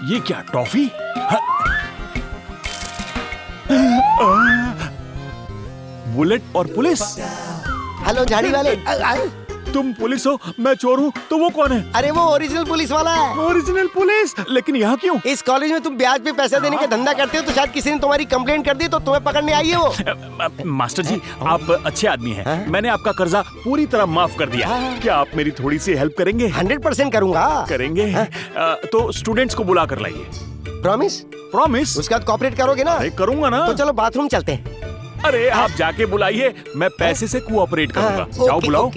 ये क्या toffee? Bullet और पुलिस। हेलो झाड़ी वाले। तुम पुलिस हो, मैं चोर हूँ, तो वो कौन है? अरे वो ओरिजिनल पुलिस वाला है। Original police? लेकिन यहाँ क्यों? इस कॉलेज में तुम ब्याज पे पैसे देने का धंधा करते हो, तो शायद किसी ने तुम्हारी कंप्लेंट कर दी, तो तुम्हें पकड़ने आई है वो। मास्टर जी, आप अच्छे आदमी हैं। मैंने आपका कर्जा पूरी तरह माफ कर दिया। क्या आप मेरी थोड़ी सी हेल्प करेंगे? 100% करूंगा। करेंगे? तो स्टूडेंट्स को बुला कर लाइए। प्रॉमिस? प्रॉमिस। उसके बाद कोऑपरेट करोगे ना? अरे करूंगा ना। तो चलो बाथरूम चलते हैं। अरे आप जाके बुलाइए, मैं पैसे से कोऑपरेट करूंगा। जाओ बुलाओ।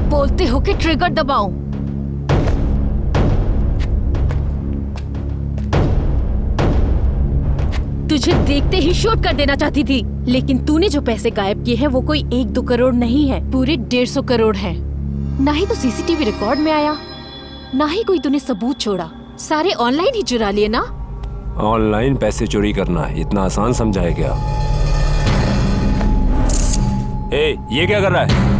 बोलते हो कि ट्रिगर दबाऊं? तुझे देखते ही शूट कर देना चाहती थी, लेकिन तूने जो पैसे गायब किए हैं वो कोई 1-2 करोड़ नहीं है, पूरे 150 करोड़ है। ना ही तो सीसीटीवी रिकॉर्ड में आया, ना ही कोई तूने सबूत छोड़ा, सारे ऑनलाइन ही चुरा लिए ना? ऑनलाइन पैसे चोरी करना इतना आसान समझा है क्या? ये क्या कर रहा है?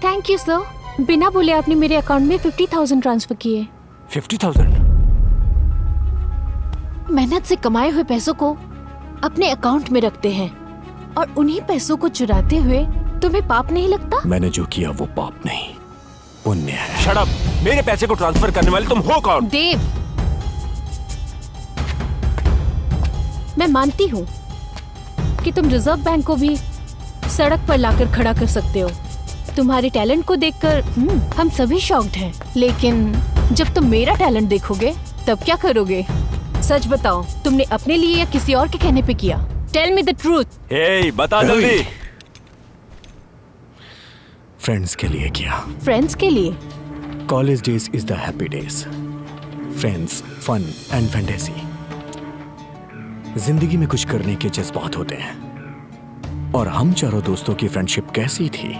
Thank you sir. बिना बोले आपने मेरे अकाउंट में 50,000 ट्रांसफर किए। 50,000? मेहनत से कमाए हुए पैसों को अपने अकाउंट में रखते हैं और उन्हीं पैसों को चुराते हुए तुम्हें पाप नहीं लगता? मैंने जो किया वो पाप नहीं, पुण्य है। Shut up! मेरे पैसे को ट्रांसफर करने वाले तुम हो कौन? देव, मैं मानती हूँ कि तुम रिजर्व बैंक को भी सड़क पर लाकर खड़ा कर सकते हो। तुम्हारे टैलेंट को देखकर हम सभी शॉक्ड हैं। लेकिन जब तुम मेरा टैलेंट देखोगे तब क्या करोगे? सच बताओ, तुमने अपने लिए या किसी और के कहने पे किया? Tell me the truth. Hey, बता जल्दी। फ्रेंड्स के लिए किया। फ्रेंड्स के लिए? College days is the happy days. Friends, fun and fantasy. जिंदगी में कुछ करने के जज्बात होते हैं, और हम चारों दोस्तों की फ्रेंडशिप कैसी थी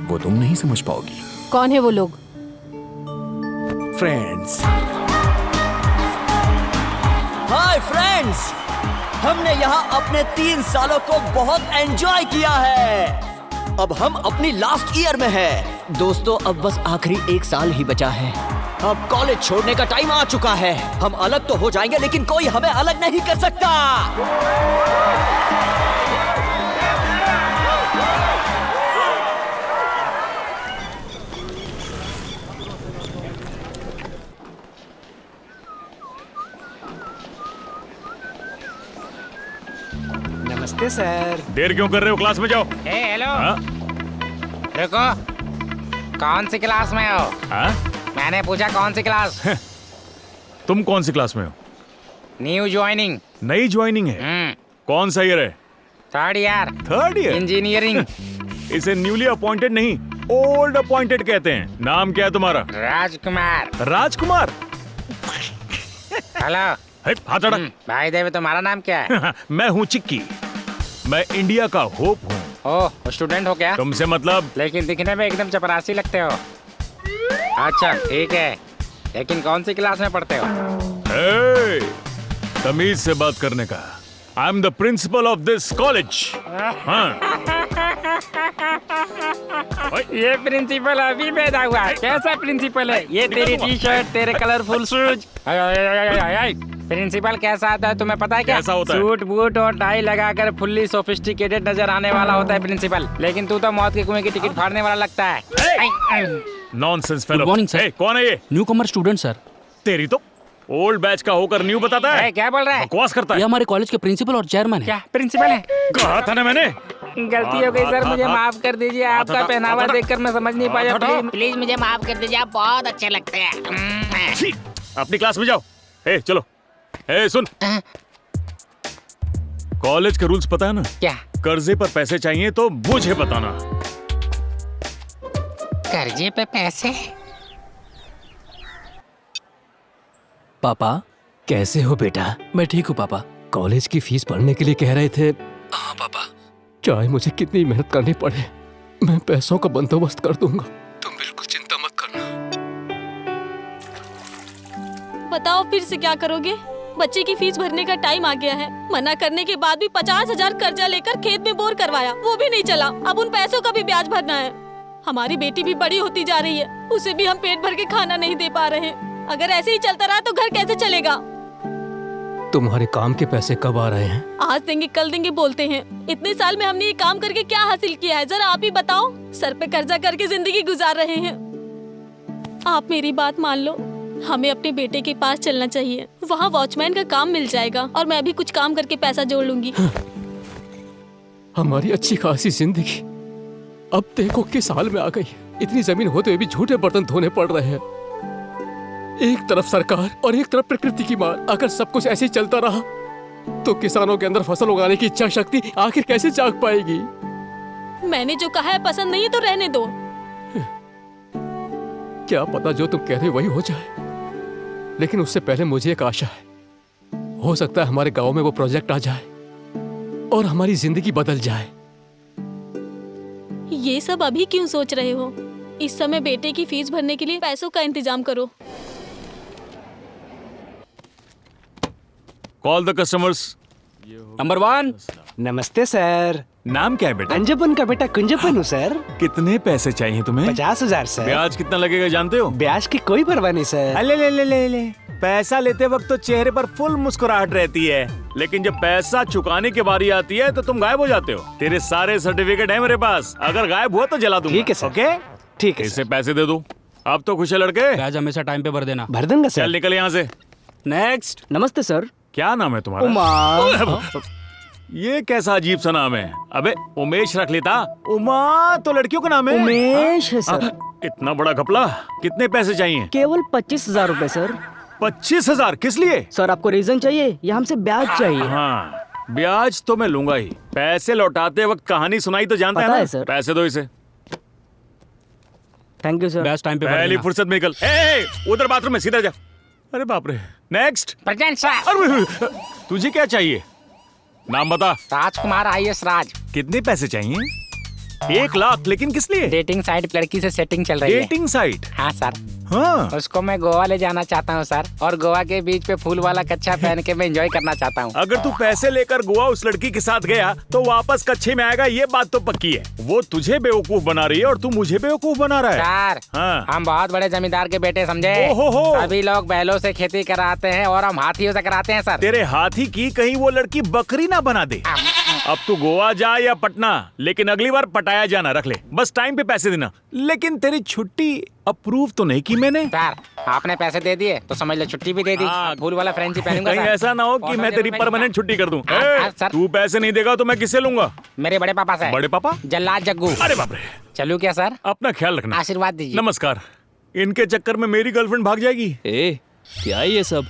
वो तुम नहीं समझ पाओगी। कौन है वो लोग? फ्रेंड्स। हाय फ्रेंड्स, हमने यहाँ अपने 3 सालों को बहुत एंजॉय किया है। अब हम अपनी लास्ट ईयर में हैं। दोस्तों, अब बस आखिरी 1 साल ही बचा है। अब कॉलेज छोड़ने का टाइम आ चुका है। हम अलग तो हो जाएंगे, लेकिन कोई हमें अलग नहीं कर सकता। नमस्ते सर। देर क्यों कर रहे हो? क्लास में जाओ। हेलो, हाँ? रुको, कौन सी क्लास में हो? हाँ? मैंने पूछा कौन सी क्लास? तुम कौन सी क्लास में हो? New joining. नई ज्वाइनिंग है? कौन सा ईयर है? 3rd year third year. Engineering. इसे न्यूली अपॉइंटेड नहीं, ओल्ड अपॉइंटेड कहते हैं। नाम क्या है तुम्हारा? राजकुमार। राजकुमार? हेलो। हाथ हटा। भाई देव, तुम्हारा नाम क्या है? मैं हूँ चिक्की। मैं इंडिया का होप हूँ। ओह, स्टूडेंट हो क्या? तुमसे मतलब? लेकिन दिखने में एकदम चपरासी लगते हो। अच्छा ठीक है, लेकिन कौन सी क्लास में पढ़ते हो? हे, तमीज से बात करने का। I am the principle of this college. ये प्रिंसिपल अभी पैदा हुआ है। कैसा प्रिंसिपल है ये? तेरी टी शर्ट, तेरे कलरफुल शूज। प्रिंसिपल कैसा आता है तुम्हें पता है क्या? कैसा होता है? सूट बूट और टाई लगाकर फुल्ली सोफिस्टिकेटेड नजर आने वाला होता है प्रिंसिपल। लेकिन तू तो मौत के कुएं की टिकट फाड़ने वाला लगता है। Nonsense fellow. Good morning, sir. कौन है ये? न्यू कमर स्टूडेंट सर। तेरी तो ओल्ड बैच का होकर न्यू बताता है। क्या बोल रहा है? बकवास करता ये है। हमारे कॉलेज के प्रिंसिपल और चेयरमैन है। क्या प्रिंसिपल है? कहा था ना मैंने। गलती हो गई सर, मुझे माफ कर दीजिए। आपका पहनावा देखकर मैं समझ नहीं पाया। प्लीज मुझे माफ कर दीजिए, आप बहुत अच्छे लगते हैं। छी, अपनी क्लास में जाओ। ए चलो। ए सुन, कॉलेज के रूल्स पता है ना? क्या? कर्जे पर पैसे चाहिए तो मुझे बताना। कर्जे पे पैसे? पापा कैसे हो बेटा? मैं ठीक हूँ पापा। कॉलेज की फीस भरने के लिए कह रहे थे। हाँ पापा। चाहे मुझे कितनी मेहनत करनी पड़े, मैं पैसों का बंदोबस्त कर दूंगा। तुम बिल्कुल चिंता मत करना। बताओ फिर से क्या करोगे? बच्चे की फीस भरने का टाइम आ गया है। मना करने के बाद भी 50,000 कर्जा लेकर खेत में बोर करवाया, वो भी नहीं चला। अब उन पैसों का भी ब्याज भरना है। हमारी बेटी भी बड़ी होती जा रही है, उसे भी हम पेट भर के खाना नहीं दे पा रहे। अगर ऐसे ही चलता रहा तो घर कैसे चलेगा? तुम्हारे काम के पैसे कब आ रहे हैं? आज देंगे कल देंगे बोलते हैं। इतने साल में हमने ये काम करके क्या हासिल किया है, जरा आप ही बताओ। सर पे कर्जा करके जिंदगी गुजार रहे हैं। आप मेरी बात मान लो, हमें अपने बेटे के पास चलना चाहिए। वहाँ वॉचमैन का काम मिल जाएगा और मैं भी कुछ काम करके पैसा जोड़ लूंगी। हमारी अच्छी खासी जिंदगी अब देखो किस हाल में आ गई। इतनी जमीन होते हुए भी झूठे बर्तन धोने पड़ रहे हैं। एक तरफ सरकार और एक तरफ प्रकृति की मार। अगर सब कुछ ऐसे ही चलता रहा तो किसानों के अंदर फसल उगाने की इच्छा शक्ति आखिर कैसे जाग पाएगी? मैंने जो कहा है पसंद नहीं है तो रहने दो। क्या पता जो तुम कह रहे हो वही हो जाए, लेकिन उससे पहले मुझे एक आशा है। हो सकता है हमारे गांव में वो प्रोजेक्ट आ जाए और हमारी जिंदगी बदल जाए। ये सब अभी क्यों सोच रहे हो? इस समय बेटे की फीस भरने के लिए पैसों का इंतजाम करो। Call the customers. नंबर 1। नमस्ते सर। नाम क्या है बेटा? अंजपन का बेटा कुंजपन हूँ सर। कितने पैसे चाहिए तुम्हें? 50,000 सर। ब्याज कितना लगेगा जानते हो? ब्याज की कोई परवाह नहीं सर। अले ले ले ले ले। पैसा लेते वक्त तो चेहरे पर फुल मुस्कुराहट रहती है, लेकिन जब पैसा चुकाने की बारी आती है तो तुम गायब हो जाते हो। तेरे सारे सर्टिफिकेट हैं मेरे पास, अगर गायब हुआ तो जला दूंगा। ठीक है सर। ओके? ठीक है इसे पैसे दे दो। अब तो खुश है लड़के। ब्याज हमेशा टाइम पे भर देना। भर दूंगा सर। चल निकल यहाँ से। नेक्स्ट। नमस्ते सर। क्या नाम है तुम्हारा? उमा। ये कैसा अजीब सा नाम है? अबे उमेश रख लेता। उमा तो लड़कियों का नाम है। उमेश है सर। इतना बड़ा घपला। कितने पैसे चाहिए? केवल 25,000 रूपए सर। 25,000? किस लिए? सर आपको रीजन चाहिए या हमसे ब्याज चाहिए? हाँ, ब्याज तो मैं लूंगा ही। पैसे लौटाते वक्त कहानी सुनाई तो जानता पता है है ना? सर। पैसे दो इसे। Thank you sir. ब्याज टाइम पे भर पहली देना। फुर्सत में निकल। ए, उधर बाथरूम में सीधा जा। अरे बाप रे। नेक्स्ट। Present sir. अरे तुझे क्या चाहिए? नाम बता। राजकुमार IAS राज। कितने पैसे चाहिए? 1 लाख। लेकिन किस लिए? डेटिंग साइट लड़की से सेटिंग चल रही है। Dating site? हाँ सर। हाँ। उसको मैं गोवा ले जाना चाहता हूँ सर, और गोवा के बीच पे फूल वाला कच्छा पहन के मैं एंजॉय करना चाहता हूँ। अगर तू पैसे लेकर गोवा उस लड़की के साथ गया तो वापस कच्छे में आएगा, ये बात तो पक्की है। वो तुझे बेवकूफ बना रही है और तू मुझे बेवकूफ बना रहा है। सर हाँ। हम बहुत बड़े जमींदार के बेटे समझे। ओहो। सभी लोग बैलों से खेती कराते हैं और हम हाथियों से कराते हैं सर। तेरे हाथी की कहीं वो लड़की बकरी ना बना दे। अब तू गोवा जा या पटना, लेकिन अगली बार पटाया जाना रख ले। बस टाइम पे पैसे देना। लेकिन तेरी छुट्टी अप्रूव तो नहीं की मैंने। सर आपने पैसे दे दिए तो समझ लो छुट्टी भी दे दी। हाँ। फूल वाला फ्रेंच ही पहनूंगा कहीं सर। ऐसा ना हो कि मैं तेरी परमानेंट छुट्टी कर दूं। हाँ, सर। तू पैसे नहीं देगा तो मैं किससे लूंगा? मेरे बड़े पापा से। बड़े पापा? जल्लाद जग्गू। अरे बाप रे। चलूं क्या सर? अपना ख्याल रखना। आशीर्वाद दीजिए। नमस्कार। इनके चक्कर में मेरी गर्लफ्रेंड भाग जाएगी। ए, क्या है ये सब?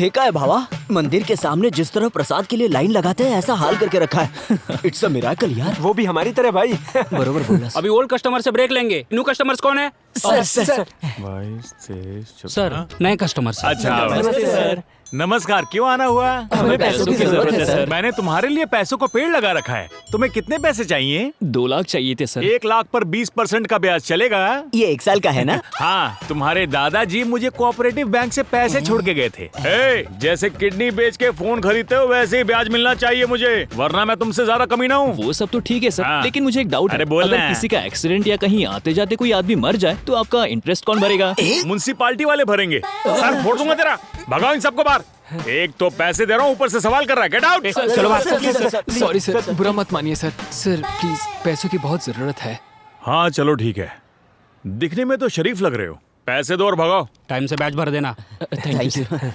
का है भावा? मंदिर के सामने जिस तरह प्रसाद के लिए लाइन लगाते हैं ऐसा हाल करके रखा है। इट्स अ मिरेकल यार। वो भी हमारी तरह भाई। बरोबर बोला। अभी ओल्ड कस्टमर से ब्रेक लेंगे, न्यू कस्टमर्स कौन है? सर सर नए कस्टमर से। अच्छा नमस्ते सर। नमस्कार। क्यों आना हुआ? हमें पैसों की जरूरत है सर। मैंने तुम्हारे लिए पैसों का पेड़ लगा रखा है। तुम्हें कितने पैसे चाहिए? 2 लाख चाहिए थे सर। 1 लाख पर 20% का ब्याज चलेगा? ये 1 साल का है ना? हाँ, तुम्हारे दादाजी मुझे कोऑपरेटिव बैंक से पैसे छोड़ के गए थे। जैसे किडनी बेच के फोन खरीदते हो वैसे ही ब्याज मिलना चाहिए मुझे, वरना मैं तुमसे ज्यादा कमीना हूँ। वो सब तो ठीक है सर, हाँ। लेकिन मुझे एक डाउट अरे है। बोलना अगर है। किसी का एक्सीडेंट या कहीं आते जाते कोई आदमी मर जाए तो आपका इंटरेस्ट कौन भरेगा? म्युनिसिपालिटी वाले भरेंगे। सर फोड़ दूंगा तेरा। भगाओ इन सबको बाहर। एक तो पैसे दे रहा हूँ, ऊपर से सवाल कर रहा है। Get out. चलो सॉरी सर, बुरा मत मानिए सर। सर प्लीज, पैसों की बहुत जरूरत है। हाँ चलो ठीक है। दिखने में तो शरीफ लग रहे हो। पैसे दो और भगाओ। टाइम से बैच भर देना। Thank you sir.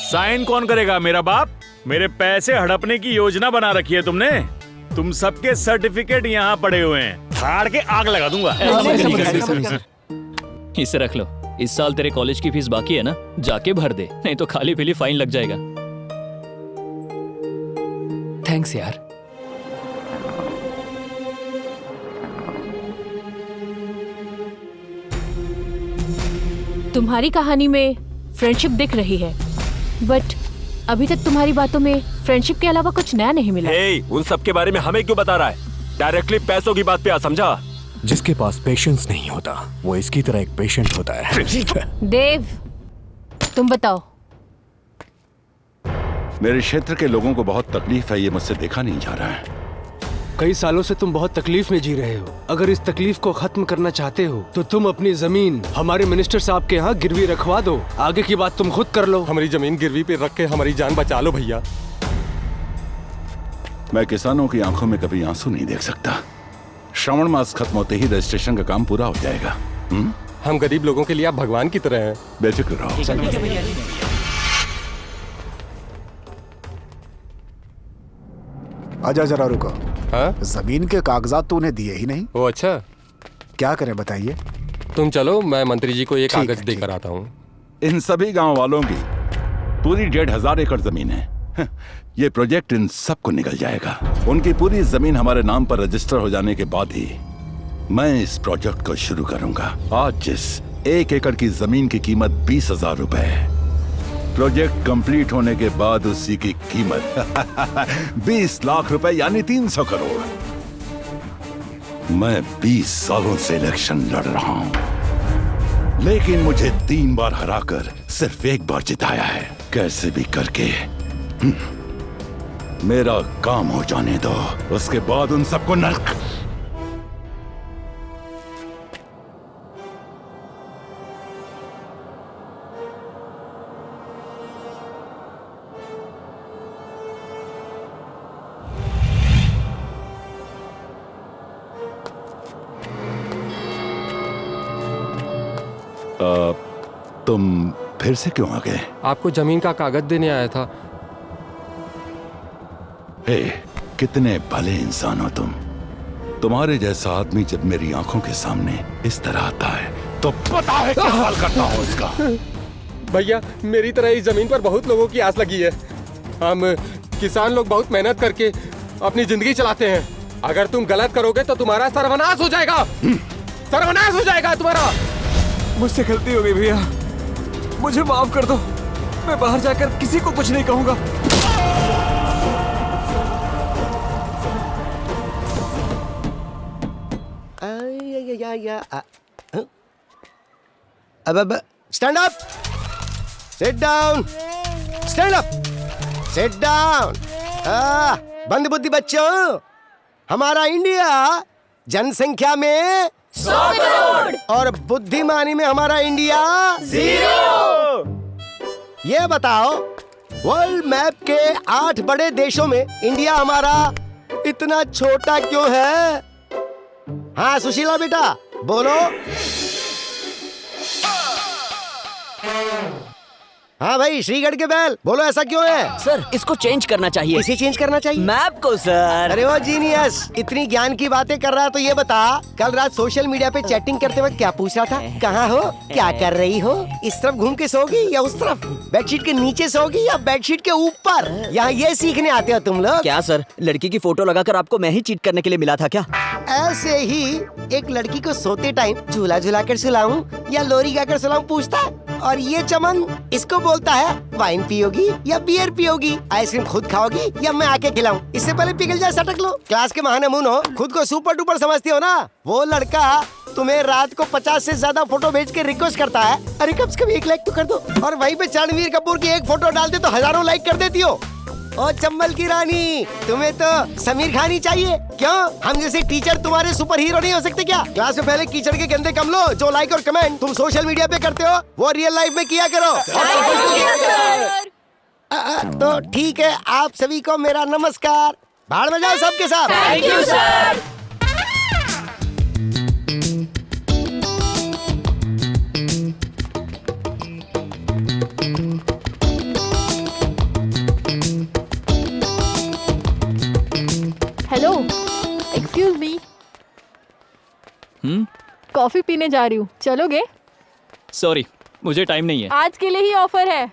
साइन कौन करेगा? मेरा बाप। मेरे पैसे हड़पने की योजना बना रखी है तुमने। तुम सबके सर्टिफिकेट यहाँ पड़े हुए हैं। फाड़ के आग लगा दूंगा। इसे रख लो। इस साल तेरे कॉलेज की फीस बाकी है ना, जाके भर दे, नहीं तो खाली पीली फाइन लग जाएगा। थैंक्स यार। तुम्हारी कहानी में फ्रेंडशिप दिख रही है, बट अभी तक तुम्हारी बातों में फ्रेंडशिप के अलावा कुछ नया नहीं मिला। उन सब के बारे में हमें क्यों बता रहा है? डायरेक्टली पैसों की बात पे आ, समझा? जिसके पास पेशेंस नहीं होता वो इसकी तरह एक पेशेंट होता है। देव, तुम बताओ। मेरे क्षेत्र के लोगों को बहुत तकलीफ है, ये मुझसे देखा नहीं जा रहा है। कई सालों से तुम बहुत तकलीफ में जी रहे हो। अगर इस तकलीफ को खत्म करना चाहते हो तो तुम अपनी जमीन हमारे मिनिस्टर साहब के यहाँ गिरवी रखवा दो। आगे की बात तुम खुद कर लो। हमारी जमीन गिरवी पे रख के हमारी जान बचा लो भैया। मैं किसानों की आंखों में कभी आंसू नहीं देख सकता। श्रावण मास खत्म होते ही रजिस्ट्रेशन का काम पूरा हो जाएगा। हम गरीब लोगों के लिए आप भगवान की तरह हैं। बेफिक्र रहो। आजा जरा रुको। हाँ? जमीन के कागजात तो उन्हें दिए ही नहीं। ओ अच्छा, क्या करें बताइए। तुम चलो, मैं मंत्री जी को ये कागज देकर आता हूँ। इन सभी गांव वालों की पूरी 1,500 एकड़ जमीन है। ये प्रोजेक्ट इन सबको निकल जाएगा। उनकी पूरी जमीन हमारे नाम पर रजिस्टर हो जाने के बाद ही मैं इस प्रोजेक्ट को शुरू करूंगा। आज जिस 1 एकड़ की जमीन की कीमत 20,000 रुपए है, प्रोजेक्ट कंप्लीट होने के बाद उसी की कीमत 20 लाख रुपए यानी 300 करोड़। मैं 20 सालों से इलेक्शन लड़ रहा हूं, लेकिन मुझे 3 बार हराकर सिर्फ 1 बार जिताया है। कैसे भी करके मेरा काम हो जाने दो, उसके बाद उन सबको नर्क। तुम फिर से क्यों आ गए? आपको जमीन का कागज देने आया था। हे, कितने भले इंसान हो तुम। तुम्हारे जैसा आदमी जब मेरी आंखों के सामने इस तरह आता है तो पता है क्या हाल करता हूँ इसका। भैया, मेरी तरह इस जमीन पर बहुत लोगों की आस लगी है। हम किसान लोग बहुत मेहनत करके अपनी जिंदगी चलाते हैं। अगर तुम गलत करोगे तो तुम्हारा सर्वनाश हो जाएगा। सर्वनाश हो जाएगा तुम्हारा। मुझसे गलती हो गई भैया, मुझे माफ कर दो। मैं बाहर जाकर किसी को कुछ नहीं कहूंगा। अब stand up, sit down, stand up, sit down. बंद बुद्धि बच्चों, हमारा इंडिया जनसंख्या में 100 करोड़ और बुद्धिमानी में हमारा इंडिया 0। ये बताओ, वर्ल्ड मैप के 8 बड़े देशों में इंडिया हमारा इतना छोटा क्यों है? हाँ सुशीला बेटा बोलो। हाँ भाई श्रीगढ़ के बैल बोलो, ऐसा क्यों है? सर, इसको चेंज करना चाहिए। इसे चेंज करना चाहिए? मैप को सर। अरे वो जीनियस, इतनी ज्ञान की बातें कर रहा है तो ये बता, कल रात सोशल मीडिया पे चैटिंग करते वक्त क्या पूछ रहा था? कहाँ हो, क्या कर रही हो, इस तरफ घूम के सोगी या उस तरफ, बेडशीट के नीचे सोगी या बेडशीट के ऊपर? यहाँ ये सीखने आते हो तुम लोग? क्या सर, लड़की की फोटो लगाकर आपको मैं ही चीट करने के लिए मिला था क्या? ऐसे ही एक लड़की को सोते टाइम झूला झूला कर सुलाऊं या लोरी गाकर सुलाऊं पूछता है। और ये चमन इसको बोलता है वाइन पियोगी या बियर पियोगी, आइसक्रीम खुद खाओगी या मैं आके खिलाऊं? इससे पहले पिघल जाए सटक लो। क्लास के महानमून हो, खुद को सुपर डुपर समझती हो ना। वो लड़का तुम्हें रात को 50 से ज्यादा फोटो भेज के रिक्वेस्ट करता है, अरे कम से कम 1 लाइक तो कर दो, और वहीं पे रणवीर कपूर की एक फोटो डाल दे तो हजारों लाइक कर देती हो। ओ चंबल की रानी, तुम्हें तो समीर खान ही चाहिए। क्यों, हम जैसे टीचर तुम्हारे सुपर हीरो नहीं हो सकते क्या? क्लास में पहले कीचड़ के गंदे कम लो, जो लाइक और कमेंट तुम सोशल मीडिया पे करते हो वो रियल लाइफ में किया करो। तो ठीक है, आप सभी को मेरा नमस्कार। भाड़ में जाओ सबके साथ। Thank you sir. Hello, excuse me. Coffee पीने जा रही हूँ, चलोगे? सॉरी, मुझे टाइम नहीं है। आज के लिए ही ऑफर है।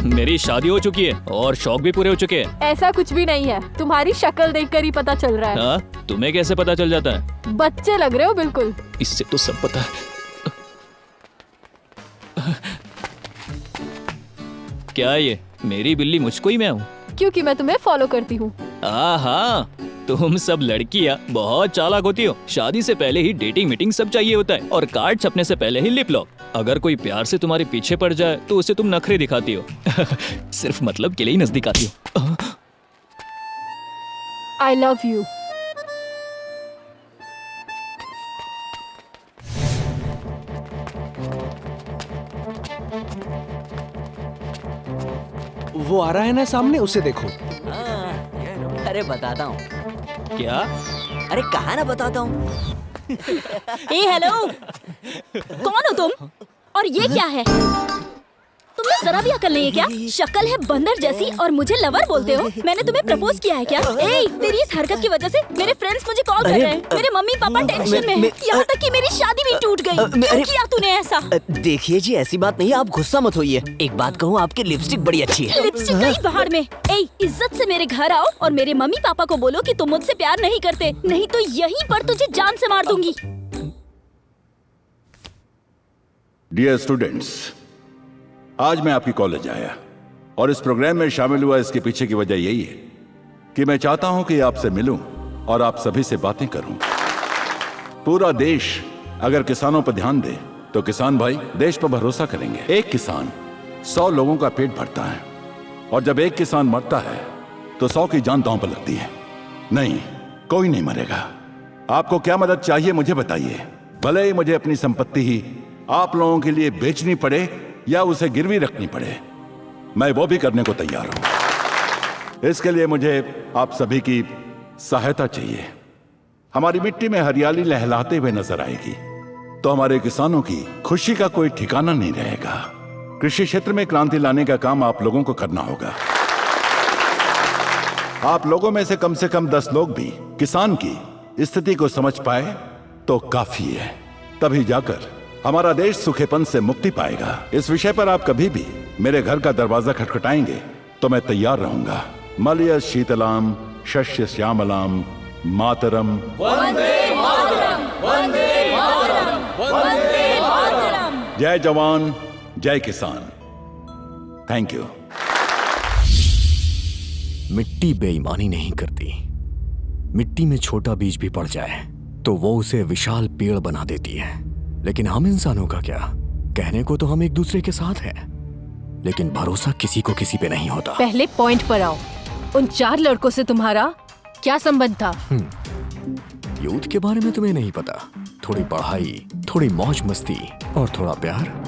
मेरी शादी हो चुकी है और शौक भी पूरे हो चुके हैं। ऐसा कुछ भी नहीं है, तुम्हारी शक्ल देखकर ही पता चल रहा है। हाँ, तुम्हें कैसे पता चल जाता है? बच्चे लग रहे हो बिल्कुल। इससे तो सब पता है। क्या ये मेरी बिल्ली मुझको ही मैं हूँ? क्योंकि मैं तुम्हें फॉलो करती हूँ। हाँ, तुम सब लड़कियाँ बहुत चालाक होती हो। शादी से पहले ही डेटिंग मीटिंग सब चाहिए होता है और कार्ड छपने से पहले ही लिप लॉक। अगर कोई प्यार से तुम्हारे पीछे पड़ जाए तो उसे तुम नखरे दिखाती हो। सिर्फ मतलब के लिए ही नजदीक आती हो। I love you. वो आ रहा है ना सामने, उसे देखो। अरे बताता हूँ। क्या? अरे कहा ना बताता हूँ। ए हेलो, कौन हो तुम और ये क्या है? तुम्हें जरा भी अकल नहीं है क्या? शक्ल है बंदर जैसी और मुझे लवर बोलते हो? मैंने तुम्हें प्रपोज किया है क्या? ए, तेरी इस हरकत की वजह से मेरे फ्रेंड्स मुझे कॉल कर रहे हैं। मेरे मम्मी पापा टेंशन में हैं। यहाँ तक कि मेरी शादी भी टूट गई। क्यों किया तूने ऐसा? देखिए जी, ऐसी बात नहीं, आप गुस्सा मत होइए। एक बात कहूँ, आपकी लिपस्टिक बड़ी अच्छी है। लिपस्टिक गई बाहर में। ए, इज्जत से मेरे घर आओ और मेरे मम्मी पापा को बोलो कि तुम मुझसे प्यार नहीं करते, नहीं तो यहीं पर तुझे जान से मार दूंगी। डियर स्टूडेंट्स, आज मैं आपकी कॉलेज आया और इस प्रोग्राम में शामिल हुआ। इसके पीछे की वजह यही है कि मैं चाहता हूं कि आपसे मिलूं और आप सभी से बातें करूं। पूरा देश अगर किसानों पर ध्यान दे तो किसान भाई देश पर भरोसा करेंगे। एक किसान 100 लोगों का पेट भरता है और जब एक किसान मरता है तो 100 की जान दांव पर लगती है। नहीं, कोई नहीं मरेगा। आपको क्या मदद चाहिए मुझे बताइए। भले ही मुझे अपनी संपत्ति ही आप लोगों के लिए बेचनी पड़े या उसे गिरवी रखनी पड़े, मैं वो भी करने को तैयार हूं। इसके लिए मुझे आप सभी की सहायता चाहिए। हमारी मिट्टी में हरियाली लहलाते हुए नजर आएगी, तो हमारे किसानों की खुशी का कोई ठिकाना नहीं रहेगा। कृषि क्षेत्र में क्रांति लाने का काम आप लोगों को करना होगा। आप लोगों में से कम 10 लोग भी किसान की स्थिति को समझ पाए तो काफी है। तभी जाकर हमारा देश सूखेपन से मुक्ति पाएगा। इस विषय पर आप कभी भी मेरे घर का दरवाजा खटखटाएंगे तो मैं तैयार रहूंगा। मलय शीतलाम शस्य श्यामलाम मातरम वंदे मातरम, वंदे मातरम, वंदे मातरम। जय जवान जय किसान। Thank you. मिट्टी बेईमानी नहीं करती। मिट्टी में छोटा बीज भी पड़ जाए तो वो उसे विशाल पेड़ बना देती है। लेकिन हम इंसानों का क्या? कहने को तो हम एक दूसरे के साथ हैं, लेकिन भरोसा किसी को किसी पे नहीं होता। पहले पॉइंट पर आओ। उन 4 लड़कों से तुम्हारा क्या संबंध था? यूथ के बारे में तुम्हें नहीं पता। थोड़ी पढ़ाई, थोड़ी मौज मस्ती और थोड़ा प्यार।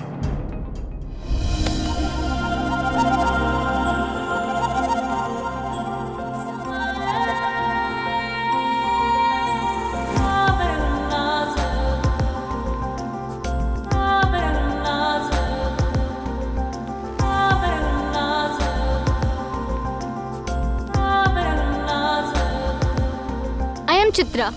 चित्रा,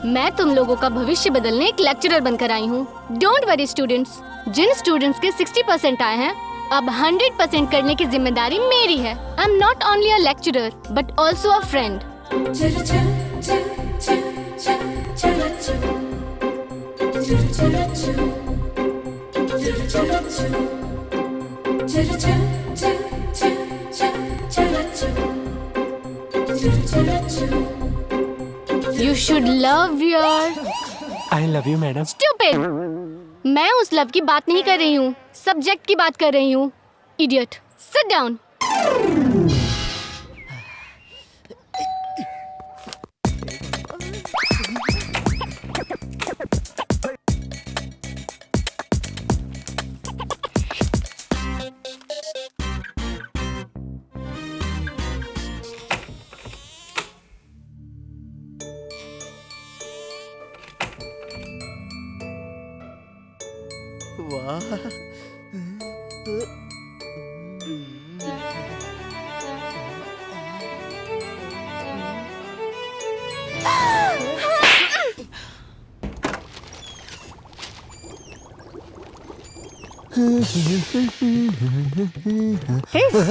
मैं तुम लोगों का भविष्य बदलने एक लेक्चरर बनकर आई हूँ। डोंट वरी स्टूडेंट्स, जिन स्टूडेंट्स के 60% आए हैं, अब 100% करने की जिम्मेदारी मेरी है। I am not only a lecturer but also a friend. You should love your... I love you, madam. Stupid! मैं उस लव की बात नहीं कर रही हूँ, सब्जेक्ट की बात कर रही हूँ। Idiot! Sit down!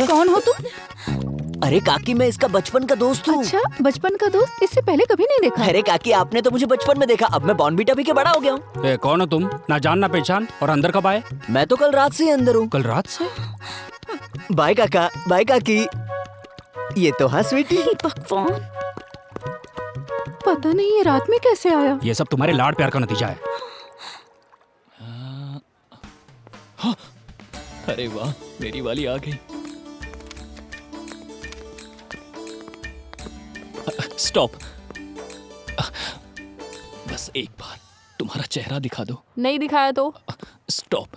कौन हो तुम? अरे काकी, मैं इसका बचपन का दोस्त हूँ। अच्छा, बचपन का दोस्त? इससे पहले कभी नहीं देखा। अरे काकी, आपने तो मुझे बचपन में देखा, अब मैं बॉर्नवीटा पी के बड़ा हो गया हूँ। कौन हो तुम? ना जान ना पहचान, और अंदर कब आए? मैं तो कल रात से ही अंदर हूँ। कल रात से? बाय काका, बाय काकी। ये तो हाँ स्वीटी। पता नहीं ये रात में कैसे आया। ये सब तुम्हारे लाड प्यार का नतीजा है। अरे वाह, मेरी वाली आ गई। स्टॉप। बस एक बार तुम्हारा चेहरा दिखा दो। नहीं दिखाया तो? स्टॉप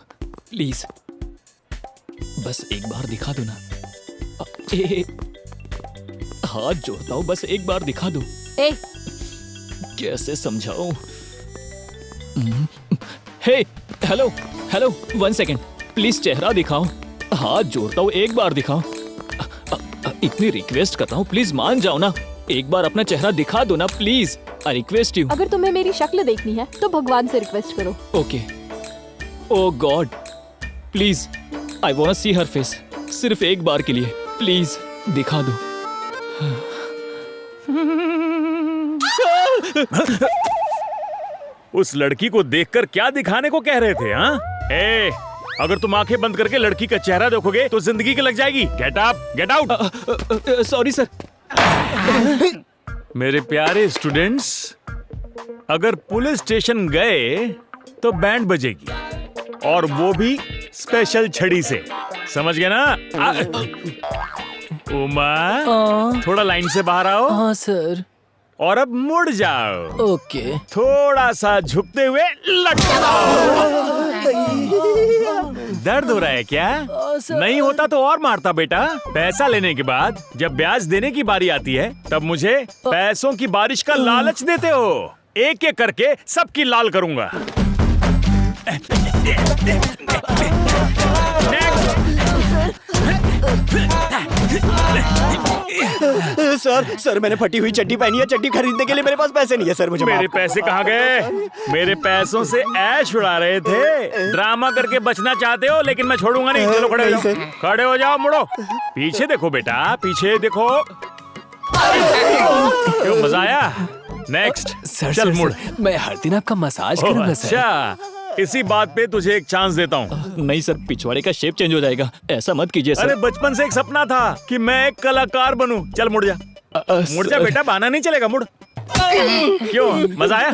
प्लीज, बस एक बार दिखा दो ना। हाथ जोड़ता हूँ, बस एक बार दिखा दो। कैसे समझाऊं? हे, हेलो हेलो, 1 सेकेंड प्लीज, चेहरा दिखाओ। हाथ जोड़ता हूँ, एक बार दिखाओ। इतनी रिक्वेस्ट करता हूँ, प्लीज मान जाओ ना। एक बार अपना चेहरा दिखा दो ना प्लीज, आई रिक्वेस्ट यू। अगर तुम्हें मेरी शक्ल देखनी है तो भगवान से रिक्वेस्ट करो। Okay. Oh God, please I want see her face, सिर्फ एक बार के लिए प्लीज दिखा दो। उस लड़की को देखकर क्या दिखाने को कह रहे थे? हाँ, अगर तुम आंखें बंद करके लड़की का चेहरा देखोगे तो जिंदगी की लग जाएगी। Get up, get out. Sorry sir. मेरे प्यारे स्टूडेंट्स, अगर पुलिस स्टेशन गए तो बैंड बजेगी, और वो भी स्पेशल छड़ी से। समझ गए ना? उमा, थोड़ा लाइन से बाहर आओ। हाँ सर। और अब मुड़ जाओ। ओके। थोड़ा सा झुकते हुए लटकाओ। दर्द हो रहा है क्या? नहीं होता तो और मारता बेटा। पैसा लेने के बाद जब ब्याज देने की बारी आती है तब मुझे पैसों की बारिश का लालच देते हो। एक एक करके सबकी लाल करूंगा। सर मैंने फटी हुई चड्डी पहनी है। चड्डी खरीदने के लिए मेरे पास पैसे नहीं है सर। मुझे मेरे पैसे कहाँ गए? मेरे पैसों से ऐश उड़ा रहे थे। ड्रामा करके बचना चाहते हो लेकिन मैं छोड़ूंगा नहीं। चलो खड़े हो जाओ, खड़े हो जाओ, मुड़ो। पीछे देखो बेटा, पीछे देखो। क्यों, मजा आया? नेक्स्ट चल मुड़। मैं हर दिन आपका मसाज करूंगा सर। अच्छा, इसी बात पे तुझे एक चांस देता हूँ। नहीं सर, पिछवाड़े का शेप चेंज हो जाएगा, ऐसा मत कीजिए सर। अरे बचपन से एक सपना था कि मैं एक कलाकार बनूं। चल मुड़ जा, मुड़ जा बेटा, बहाना नहीं चलेगा, मुड़। क्यों, मजा आया?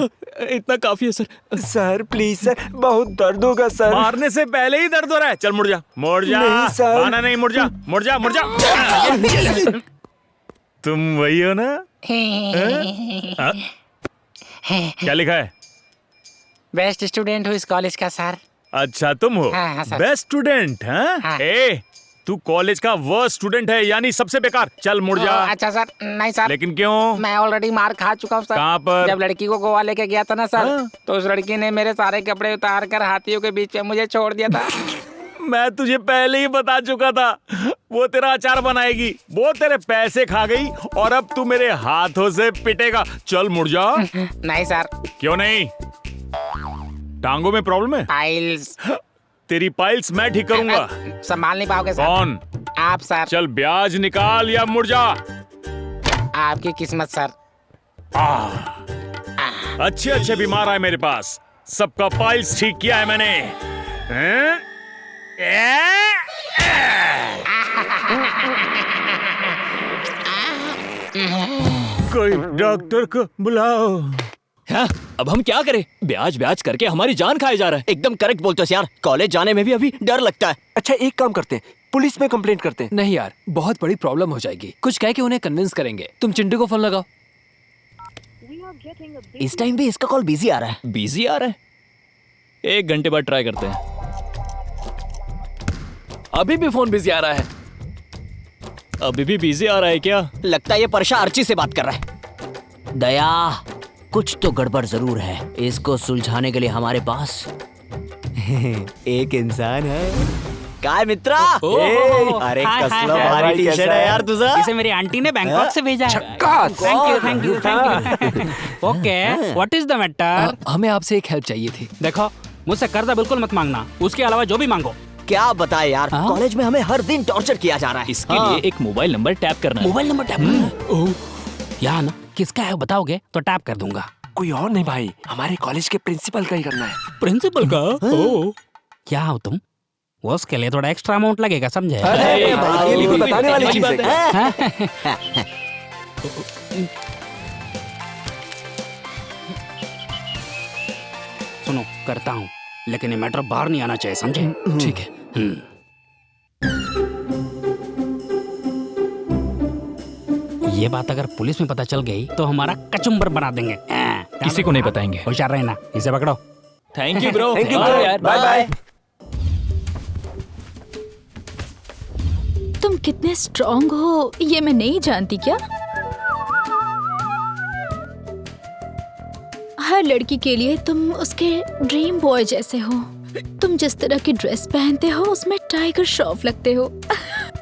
इतना काफी है सर। सर प्लीज सर, बहुत दर्द होगा सर। मारने से पहले ही दर्द हो रहा है। चल मुड़ जा, मुड़ जा, बहाना नहीं, मुड़ जा, मुड़ जा, मुड़ जा। तुम वही हो ना? क्या लिखा है? बेस्ट स्टूडेंट हूँ इस कॉलेज का सर। अच्छा तुम हो? हाँ, सर। Best student? हाँ? ए, तू कॉलेज का वर्स्ट स्टूडेंट है, यानी सबसे बेकार। चल मुड़ जा। अच्छा सर। नहीं सर। लेकिन क्यों? मैं ऑलरेडी मार खा चुका हूँ सर। कहाँ पर? जब लड़की को गोवा लेके गया था ना सर, तो उस लड़की ने मेरे सारे कपड़े उतार कर हाथियों के बीच में मुझे छोड़ दिया था। मैं तुझे पहले ही बता चुका था, वो तेरा अचार बनाएगी। वो तेरे पैसे खा गई और अब तू मेरे हाथों से पिटेगा। चल मुड़ जा। नहीं सर। क्यों नहीं? टांगों में प्रॉब्लम है? पाइल्स। तेरी पाइल्स मैं ठीक करूंगा। संभाल नहीं पाओगे सर। कौन? आप सर। चल ब्याज निकाल या मुड़ जा। आपकी किस्मत सर। अच्छे अच्छे बीमार आए मेरे पास, सबका पाइल्स ठीक किया है मैंने। कोई डॉक्टर को बुलाओ। हाँ, अब हम क्या करें? ब्याज ब्याज करके हमारी जान खाया जा रहा है। एकदम करेक्ट बोलते हो यार। कॉलेज जाने में भी अभी डर लगता है। अच्छा एक काम करते हैं, पुलिस में कंप्लेंट करते हैं। नहीं यार, बहुत बड़ी प्रॉब्लम हो जाएगी। कुछ कह के उन्हें कन्विंस करेंगे। तुम चिंटू को फोन लगाओ। इस टाइम भी इसका कॉल बिजी आ रहा है। बिजी आ रहा है? 1 घंटे बाद ट्राई करते हैं। अभी भी फोन बिजी आ रहा है। अभी भी बिजी आ रहा है क्या? लगता है ये परशा अर्ची से बात कर रहा है। दया, कुछ तो गड़बड़ जरूर है। इसको सुलझाने के लिए हमारे पास एक इंसान है। काय मित्रा? अरे कसला भारी टी शर्ट है यार तुझा। इसे मेरी आंटी ने बैंकॉक से भेजा है। Thank you thank you thank you. Okay, what is the matter? हमें आपसे एक हेल्प चाहिए थी। देखो, मुझसे कर्जा बिल्कुल मत मांगना, उसके अलावा जो भी मांगो। क्या बताए यार, कॉलेज में हमें हर दिन टॉर्चर किया जा रहा है। इसके लिए एक मोबाइल नंबर टैप करना है। मोबाइल नंबर टैप करना है? यहाँ ना, किसका है बताओगे तो टैप कर दूंगा। कोई और नहीं भाई, हमारे कॉलेज के प्रिंसिपल का ही करना है। प्रिंसिपल का? क्या हो तुम? वो उसके लिए थोड़ा एक्स्ट्रा अमाउंट लगेगा, समझे? ये बिल्कुल बताने वाली चीज है। सुनो, करता हूँ, लेकिन ये मैटर बाहर नहीं आना चाहिए, समझे? ठीक है। ये बात अगर पुलिस में पता चल गई तो हमारा कचुम्बर बना देंगे। किसी को नहीं बताएंगे। होशियार रहना, इसे पकड़ो। Thank you bro. Thank you यार, बाय बाय। तुम कितने स्ट्रॉन्ग हो ये मैं नहीं जानती क्या? हर लड़की के लिए तुम उसके ड्रीम बॉय जैसे हो। तुम जिस तरह की ड्रेस पहनते हो उसमें टाइगर श्रॉफ लगते हो।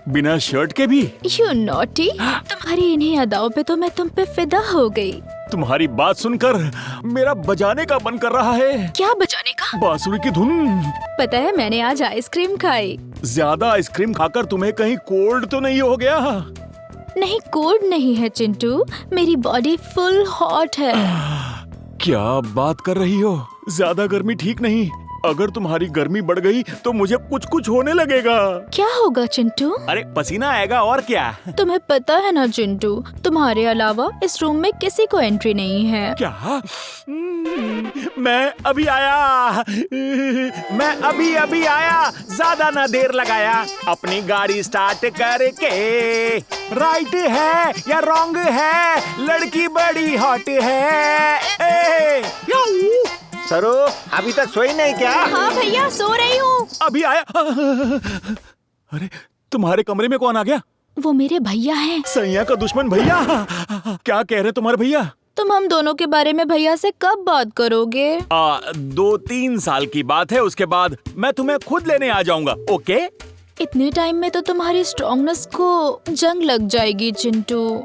बिना शर्ट के भी? You naughty. तुम्हारी इन्हीं अदाओं पे तो मैं तुम पे फिदा हो गई। तुम्हारी बात सुनकर मेरा बजाने का मन कर रहा है। क्या बजाने का? बांसुरी की धुन। पता है, मैंने आज आइसक्रीम खाई। ज्यादा आइसक्रीम खाकर तुम्हें कहीं कोल्ड तो नहीं हो गया? नहीं, कोल्ड नहीं है चिंटू, मेरी बॉडी फुल हॉट है। क्या बात कर रही हो? ज्यादा गर्मी ठीक नहीं। अगर तुम्हारी गर्मी बढ़ गई तो मुझे कुछ कुछ होने लगेगा। क्या होगा चिंटू? अरे पसीना आएगा और क्या। तुम्हें पता है ना चिंटू, तुम्हारे अलावा इस रूम में किसी को एंट्री नहीं है। क्या? मैं अभी आया, मैं अभी आया, ज्यादा ना देर लगाया। अपनी गाड़ी स्टार्ट करके, राइट है या रॉन्ग है, लड़की बड़ी हॉट है। सरू अभी तक सोई नहीं क्या? हाँ भैया सो रही हूँ। अभी आया। अरे तुम्हारे कमरे में कौन आ गया? वो मेरे भैया हैं। सैया का दुश्मन भैया। क्या कह रहे तुम्हारे भैया? तुम हम दोनों के बारे में भैया से कब बात करोगे? 2-3 साल की बात है, उसके बाद मैं तुम्हें खुद लेने आ जाऊंगा। ओके? इतने टाइम में तो तुम्हारी स्ट्रॉन्गनेस को जंग लग जाएगी चिंटू।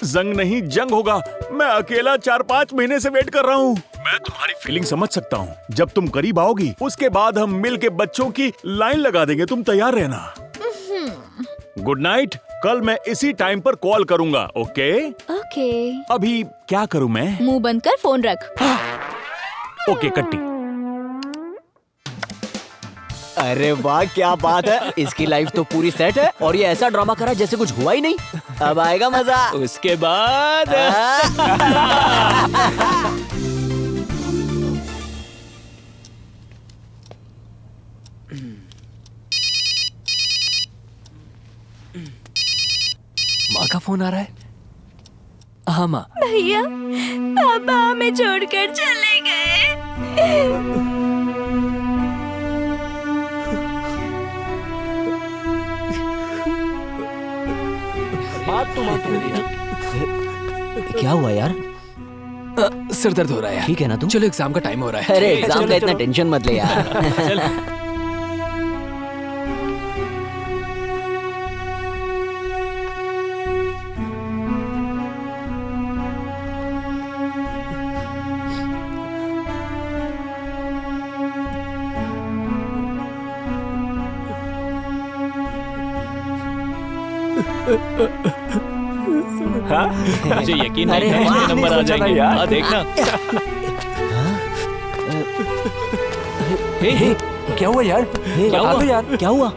जंग नहीं जंग होगा। मैं अकेला 4-5 महीने से वेट कर रहा हूँ। मैं तुम्हारी फीलिंग समझ सकता हूँ। जब तुम करीब आओगी उसके बाद हम मिल के बच्चों की लाइन लगा देंगे। तुम तैयार रहना। Good night. कल मैं इसी टाइम पर कॉल करूंगा। ओके? ओके। अभी क्या करूं मैं? मुंह बंद कर फोन रख। ओके कट्टी। अरे वाह क्या बात है, इसकी लाइफ तो पूरी सेट है और ये ऐसा ड्रामा करा जैसे कुछ हुआ ही नहीं। अब आएगा मजा। उसके बाद माँ का फोन आ रहा है। हाँ माँ। भैया पापा हमें छोड़कर चले गए। बात तो क्या हुआ यार? सिर दर्द हो रहा है यार। ठीक है ना तुम? चलो एग्जाम का टाइम हो रहा है। अरे एग्जाम का इतना टेंशन मत ले यार। मुझे यकीन नहीं है इतने नंबर आ जाएंगे। हाँ देखना। हे, क्या हुआ यार? क्या हुआ यार? क्या हुआ?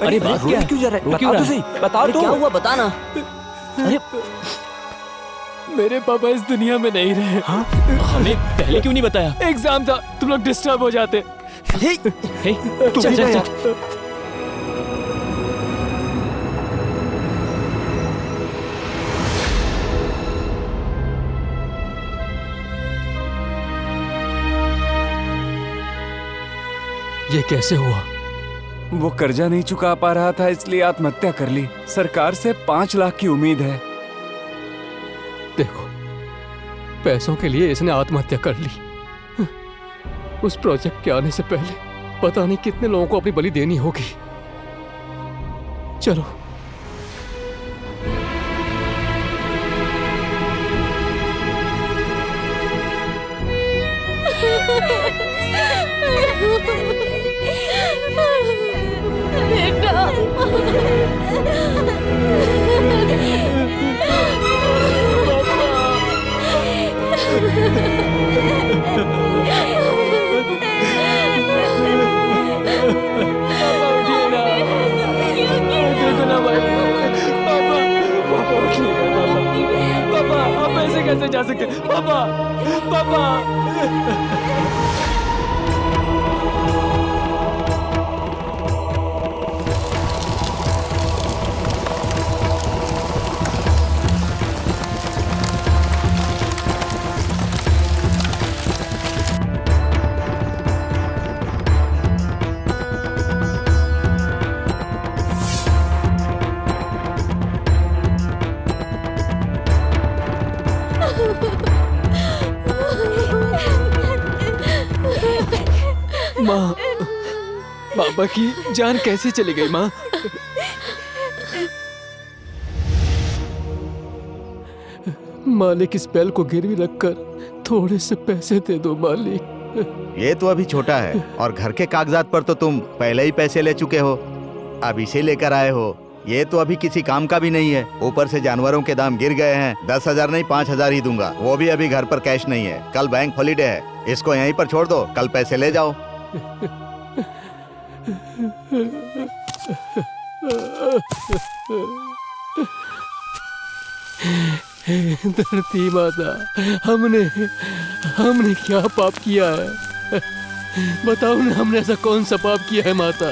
अरे बात क्या है? क्यों जा रहा है? क्यों बताओ तो सही। बताओ तो। क्या हुआ बताना। अरे मेरे पापा इस दुनिया में नहीं रहे। हाँ? हमें पहले क्यों नहीं बताया? एग्जाम था, तुम लोग डिस्टर्ब हो जाते। चल चल चल। ये कैसे हुआ? वो कर्जा नहीं चुका पा रहा था इसलिए आत्महत्या कर ली। सरकार से 5 लाख की उम्मीद है। देखो, पैसों के लिए इसने आत्महत्या कर ली। उस प्रोजेक्ट के आने से पहले पता नहीं कितने लोगों को अपनी बलि देनी होगी। चलो। पापा, आप ऐसे कैसे जा सकते? पापा, पापा। माँ, पापा की जान कैसे चली गई माँ? मालिक, इस बैल को गिरवी रखकर थोड़े से पैसे दे दो मालिक। ये तो अभी छोटा है और घर के कागजात पर तो तुम पहले ही पैसे ले चुके हो। अब इसे लेकर आए हो। ये तो अभी किसी काम का भी नहीं है। ऊपर से जानवरों के दाम गिर गए हैं। 10,000 नहीं 5,000 ही दूंगा। वो भी अभी घर पर कैश नहीं है। कल बैंक हॉलीडे है। इसको यहीं पर छोड़ दो, कल पैसे ले जाओ। धरती माता, हमने क्या पाप किया है? बताओ ना, हमने ऐसा कौन सा पाप किया है माता?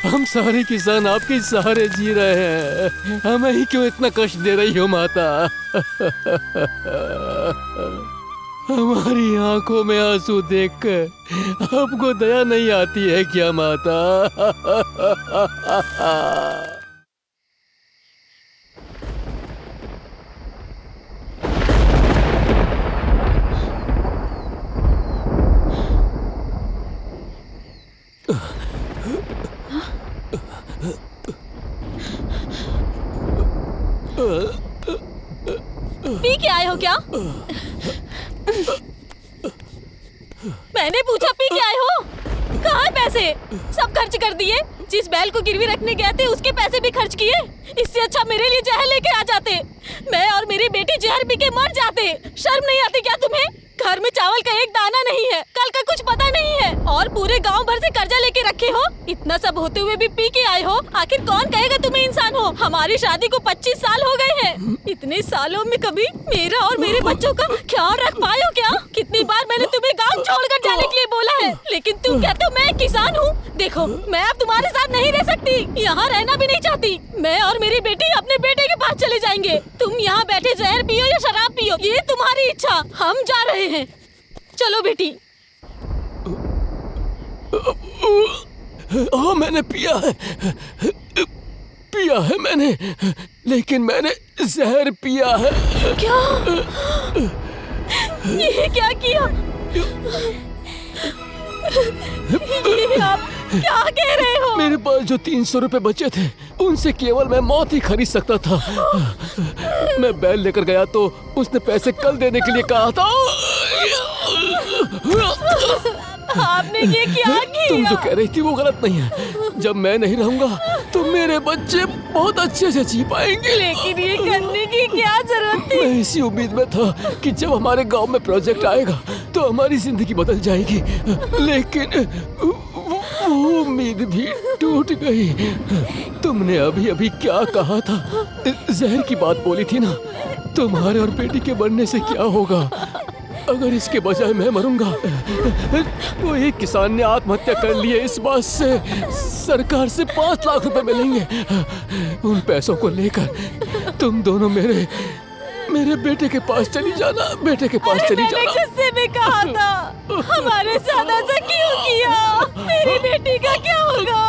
हम सारे किसान आपके सहारे जी रहे हैं, हमें ही क्यों इतना कष्ट दे रही हो माता? हमारी आंखों में आंसू देखकर आपको दया नहीं आती है क्या माता? पी के आए हो क्या? मैंने पूछा पी के आए हो? कहाँ है पैसे? सब खर्च कर दिए। जिस बैल को गिरवी रखने गए थे उसके पैसे भी खर्च किए। इससे अच्छा मेरे लिए जहर लेके आ जाते, मैं और मेरी बेटी जहर पी के मर जाते। शर्म नहीं आती क्या तुम्हें? घर में चावल का एक दाना नहीं है, कल का कुछ पता नहीं है, और पूरे गांव भर से कर्जा लेके रखे हो। इतना सब होते हुए भी पी के आए हो। आखिर कौन कहेगा तुम्हें इंसान हो? हमारी शादी को 25 साल हो गए हैं। इतने सालों में कभी मेरा और मेरे बच्चों का ख्याल रख पाए हो क्या? कितनी बार मैंने तुम्हें गाँव छोड़कर जाने के लिए बोला है, लेकिन तुम कहते हो मैं एक किसान हूँ। देखो, मैं अब तुम्हारे साथ नहीं रह सकती, यहाँ रहना भी नहीं चाहती। मैं और मेरी बेटी अपने बेटे के पास चले जाएंगे। तुम यहाँ बैठे जहर पियो या शराब पियो, ये तुम्हारी इच्छा। हम जा रहे हैं, चलो बेटी। हाँ, मैंने पिया है मैंने, लेकिन मैंने जहर पिया है। क्या? ये क्या किया? ये आप क्या कह रहे हो? मेरे पास जो 300 रुपए बचे थे, उनसे केवल मैं मौत ही खरीद सकता था। मैं बैल लेकर गया तो उसने पैसे कल देने के लिए कहा था। आपने ये क्या किया? तुम जो कह रही थी वो गलत नहीं है। जब मैं नहीं रहूंगा तो मेरे बच्चे बहुत अच्छे से जी पाएंगे। लेकिन ये करने की क्या जरूरत थी? मैं इसी उम्मीद में था कि जब हमारे गांव में प्रोजेक्ट आएगा तो हमारी जिंदगी बदल जाएगी, लेकिन वो उम्मीद भी टूट गई। तुमने अभी अभी क्या कहा था? जहर की बात बोली थी ना। तुम्हारे और बेटी के बनने से क्या होगा अगर इसके बजाय मैं मरूंगा? वो एक किसान ने आत्महत्या कर ली है, इस बात से सरकार से 5 लाख रुपए मिलेंगे। उन पैसों को लेकर तुम दोनों मेरे बेटे के पास चली जाना। बेटे के पास चली जाना। मैंने गुस्से में कहा था, हमारे साथ ऐसा क्यों किया? मेरी बेटी का क्या होगा?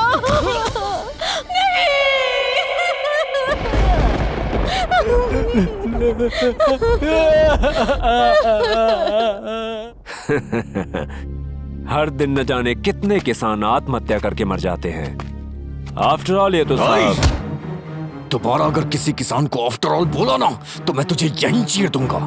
हर दिन न जाने कितने किसान आत्महत्या करके मर जाते हैं। आफ्टर ऑल ये तो दोबारा अगर किसी किसान को आफ्टर ऑल बोला ना तो मैं तुझे यहीं चीर दूंगा।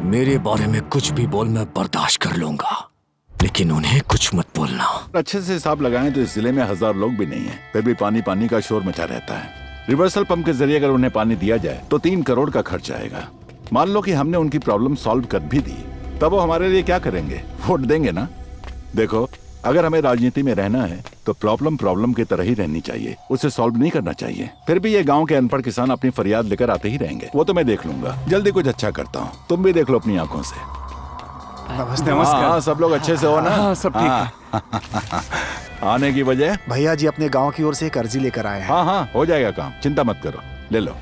मेरे बारे में कुछ भी बोल, मैं बर्दाश्त कर लूंगा, लेकिन उन्हें कुछ मत बोलना। अच्छे से हिसाब लगाएं तो इस जिले में 1000 लोग भी नहीं है, फिर भी पानी पानी का शोर मचा रहता है। रिवर्सल पंप के जरिए अगर उन्हें पानी दिया जाए तो 3 करोड़ का खर्च आएगा। मान लो कि हमने उनकी प्रॉब्लम सॉल्व कर भी दी, तब वो हमारे लिए क्या करेंगे? वोट देंगे ना। देखो, अगर हमें राजनीति में रहना है तो प्रॉब्लम की तरह ही रहनी चाहिए, उसे सॉल्व नहीं करना चाहिए। फिर भी ये गांव के अनपढ़ किसान अपनी फरियाद लेकर आते ही रहेंगे। वो तो मैं देख लूंगा, जल्दी कुछ अच्छा करता हूँ। तुम भी देख लो अपनी आंखों से। नमस्कार। हाँ, सब लोग अच्छे से हो ना? हाँ, सब ठीक है। आने की वजह? भैया जी अपने गांव की ओर से एक अर्जी लेकर आए हैं। हाँ, हो जाएगा काम, चिंता मत करो। ले लो,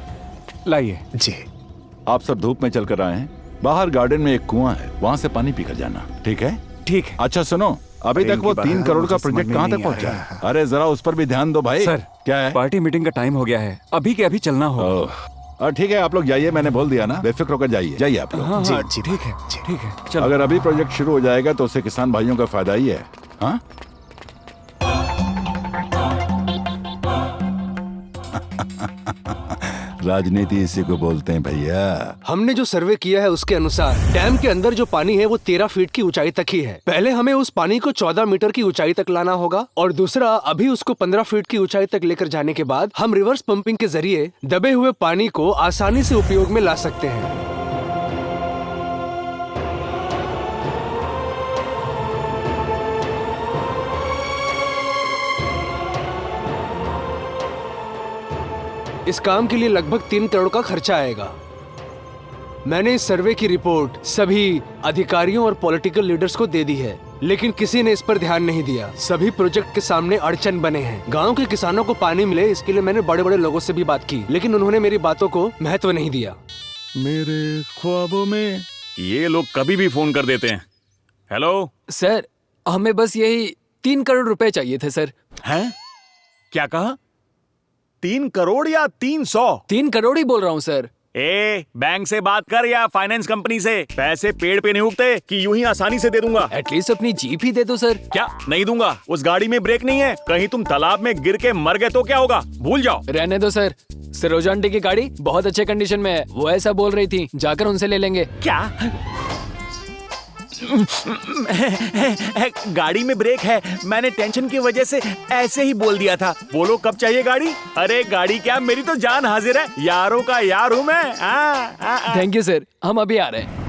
लाइए जी। आप सब धूप में चल कर आए हैं। बाहर गार्डन में एक कुआं है, वहाँ से पानी पीकर जाना, ठीक है? ठीक है। अच्छा सुनो, अभी तक वो 3 करोड़ का प्रोजेक्ट कहाँ तक पहुँचा है? अरे जरा उस पर भी ध्यान दो भाई। सर, क्या है? पार्टी मीटिंग का टाइम हो गया है, अभी के अभी चलना होगा। ठीक है, आप लोग जाइए, मैंने बोल दिया ना, बेफिक्र होकर जाइए आप लोग। हाँ, जी, ठीक है, ठीक है, चलो। अगर अभी प्रोजेक्ट शुरू हो जाएगा तो उससे किसान भाइयों का फायदा ही है। हाँ? राजनीति इसी को बोलते हैं भैया। हमने जो सर्वे किया है उसके अनुसार डैम के अंदर जो पानी है वो 13 फीट की ऊंचाई तक ही है। पहले हमें उस पानी को 14 मीटर की ऊंचाई तक लाना होगा, और दूसरा अभी उसको 15 फीट की ऊंचाई तक लेकर जाने के बाद हम रिवर्स पंपिंग के जरिए दबे हुए पानी को आसानी से उपयोग में ला सकते हैं। इस काम के लिए लगभग 3 करोड़ का खर्चा आएगा। मैंने इस सर्वे की रिपोर्ट सभी अधिकारियों और पॉलिटिकल लीडर्स को दे दी है, लेकिन किसी ने इस पर ध्यान नहीं दिया। सभी प्रोजेक्ट के सामने अड़चन बने हैं। गांव के किसानों को पानी मिले इसके लिए मैंने बड़े बड़े लोगों से भी बात की, लेकिन उन्होंने मेरी बातों को महत्व नहीं दिया। मेरे ख्वाबों में ये लोग कभी भी फोन कर देते हैं। हेलो सर, हमें बस यही 3 करोड़ रुपए चाहिए थे सर। हैं? क्या कहा? 3 करोड़ या 300? 3 करोड़ ही बोल रहा हूँ सर। बैंक से बात कर या फाइनेंस कंपनी से। पैसे पेड़ पे नहीं उगते कि यूं ही आसानी से दे दूंगा। एटलीस्ट अपनी जीप ही दे दो सर। क्या नहीं दूंगा? उस गाड़ी में ब्रेक नहीं है। कहीं तुम तालाब में गिर के मर गए तो क्या होगा? भूल जाओ। रहने दो सर। सरोजा आंटी की गाड़ी बहुत अच्छे कंडीशन में है, वो ऐसा बोल रही थी। जाकर उनसे ले लेंगे। क्या? गाड़ी में ब्रेक है। मैंने टेंशन की वजह से ऐसे ही बोल दिया था। बोलो कब चाहिए गाड़ी? अरे गाड़ी क्या, मेरी तो जान हाजिर है। यारों का यार हूं मैं। थैंक यू सर, हम अभी आ रहे हैं।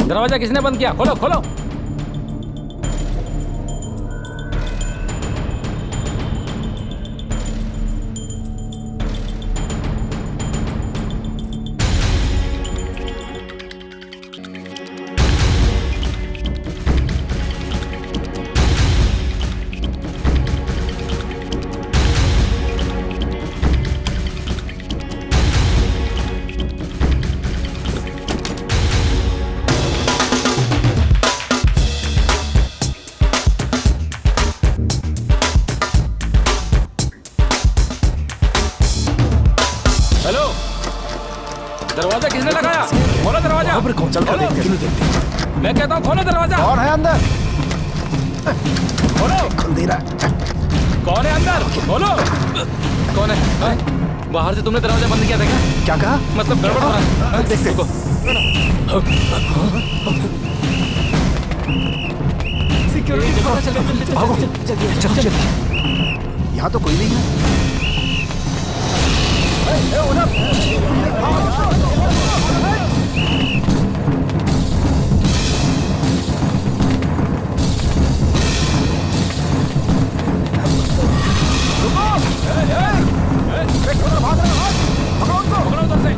दरवाजा किसने बंद किया? खोलो खोलो। दरवाजा किसने लगाया? खोलो दरवाजा। कौन चल खोलो। मैं कहता हूँ खोलो दरवाजा। कौन है अंदर? खोलो। खुल दे रहा। कौन है अंदर? खोलो। कौन है? बाहर से तुमने दरवाजा बंद किया था क्या? क्या कहा? मतलब गड़बड़ हो रहा है। देखते देखो। सिक्योरिटी भागो। जल्दी। यहाँ तो कोई नहीं है।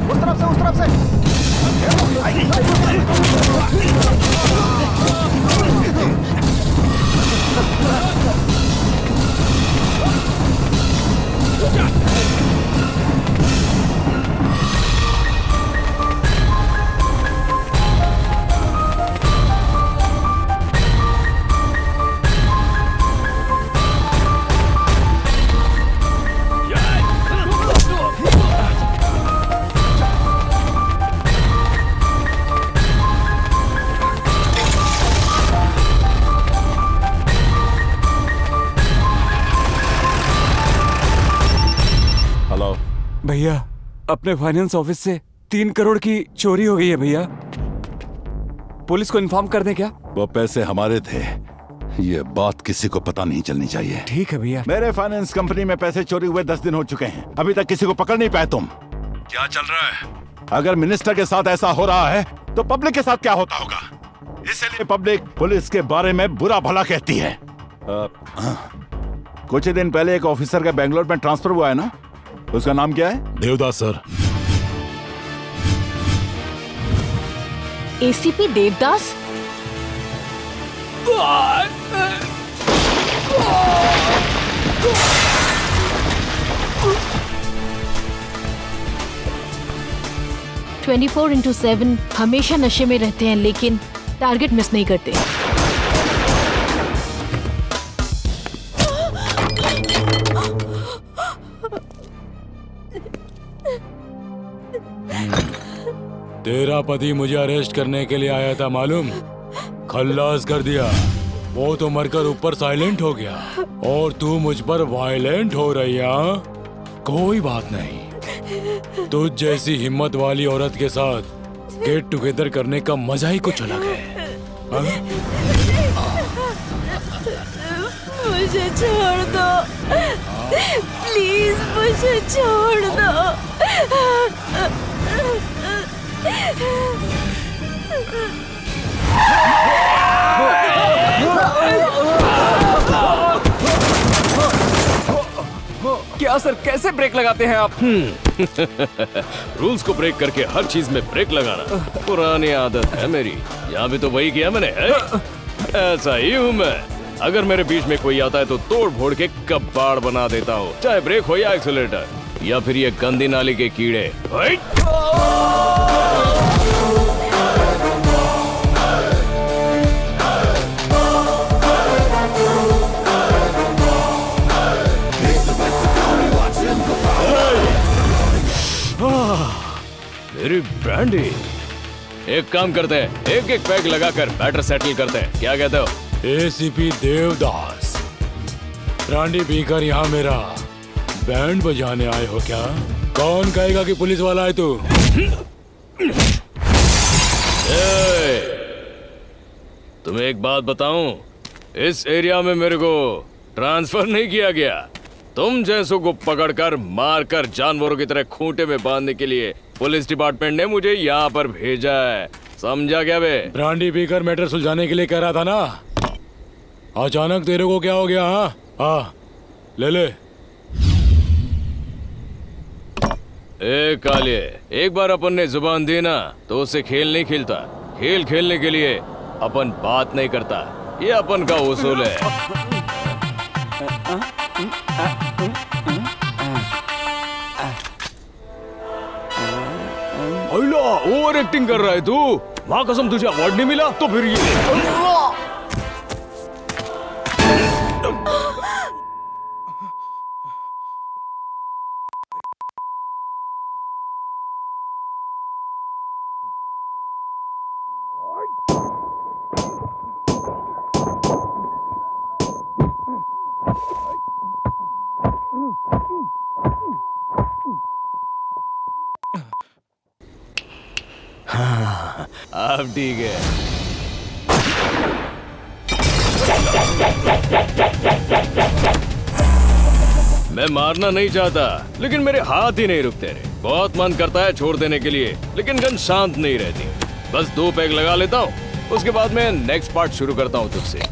उस तरफ से। भैया, अपने फाइनेंस ऑफिस से 3 करोड़ की चोरी हो गई है भैया। पुलिस को इन्फॉर्म कर दें क्या? वो पैसे हमारे थे, ये बात किसी को पता नहीं चलनी चाहिए। ठीक है भैया। मेरे फाइनेंस कंपनी में पैसे चोरी हुए 10 दिन हो चुके हैं, अभी तक किसी को पकड़ नहीं पाए तुम। क्या चल रहा है? अगर मिनिस्टर के साथ ऐसा हो रहा है तो पब्लिक के साथ क्या होता होगा? इसलिए पब्लिक पुलिस के बारे में बुरा भला कहती है। कुछ ही दिन पहले एक ऑफिसर का बेंगलोर में ट्रांसफर हुआ है ना, उसका नाम क्या है? Devdas sir. ACP Devdas? Twenty 24/7 हमेशा नशे में रहते हैं, लेकिन टारगेट मिस नहीं करते। तेरा पति मुझे अरेस्ट करने के लिए आया था मालूम, खल्लास कर दिया। वो तो मरकर ऊपर साइलेंट हो गया और तू मुझ पर वायलेंट हो रही है। कोई बात नहीं, तुझ जैसी हिम्मत वाली औरत के साथ गेट टुगेदर करने का मजा ही कुछ अलग है। मुझे छोड़ दो, प्लीज मुझे छोड़ दो। क्या सर, कैसे ब्रेक लगाते हैं आप? रूल्स को ब्रेक करके हर चीज में ब्रेक लगाना पुरानी आदत है मेरी। यहाँ भी तो वही किया मैंने है? ऐसा ही हूँ मैं। अगर मेरे बीच में कोई आता है तो तोड़ फोड़ के कबाड़ बना देता हूँ, चाहे ब्रेक हो या एक्सीलरेटर या फिर ये गंदी नाली के कीड़े। मेरी ब्रांडी, एक काम करते हैं, एक एक पैक लगाकर मैटर सेटल करते हैं, क्या कहते हो? एसीपी देवदास, ब्रांडी पीकर यहाँ मेरा बैंड बजाने आए हो क्या? कौन कहेगा कि पुलिस वाला है तू? तुम्हें एक बात बताऊं, इस एरिया में मेरे को ट्रांसफर नहीं किया गया। तुम जैसों को पकड़कर मारकर जानवरों की तरह खूंटे में बांधने के लिए पुलिस डिपार्टमेंट ने मुझे यहाँ पर भेजा है, समझा क्या बे? ब्रांडी पीकर मैटर सुलझाने के लिए कह रहा था ना, अचानक तेरे को क्या हो गया? हाँ, ले ले। ए काले, एक बार अपन ने जुबान दी ना तो उससे खेल नहीं खेलता। खेल खेलने के लिए अपन बात नहीं करता, ये अपन का उसूल है। ओवर एक्टिंग कर रहा है तू। माँ कसम तुझे अवार्ड नहीं मिला तो फिर ये हाँ, अब ठीक है। मैं मारना नहीं चाहता, लेकिन मेरे हाथ ही नहीं रुकते रे। बहुत मन करता है छोड़ देने के लिए, लेकिन गन शांत नहीं रहती। बस 2 पैक लगा लेता हूँ, उसके बाद मैं नेक्स्ट पार्ट शुरू करता हूँ तुझसे।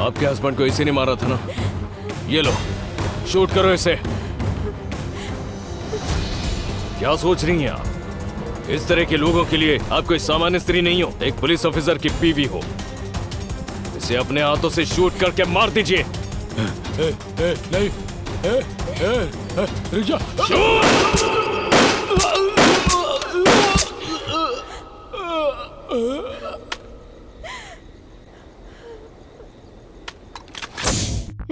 आपके हस्बैंड को इसी ने मारा था ना? ये लो, शूट करो इसे। क्या सोच रही हैं आप? इस तरह के लोगों के लिए आप कोई सामान्य स्त्री नहीं हो, एक पुलिस ऑफिसर की बीवी हो। इसे अपने हाथों से शूट करके मार दीजिए। नहीं, रुक जा।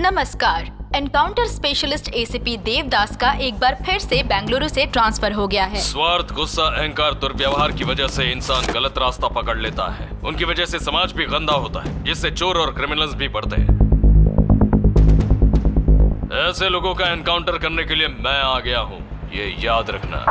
नमस्कार। एनकाउंटर स्पेशलिस्ट एसीपी देवदास का एक बार फिर से बेंगलुरु से ट्रांसफर हो गया है। स्वार्थ, गुस्सा, अहंकार, दुर्व्यवहार की वजह से इंसान गलत रास्ता पकड़ लेता है। उनकी वजह से समाज भी गंदा होता है, जिससे चोर और क्रिमिनल्स भी बढ़ते हैं। ऐसे लोगों का एनकाउंटर करने के लिए मैं आ गया हूँ, ये याद रखना।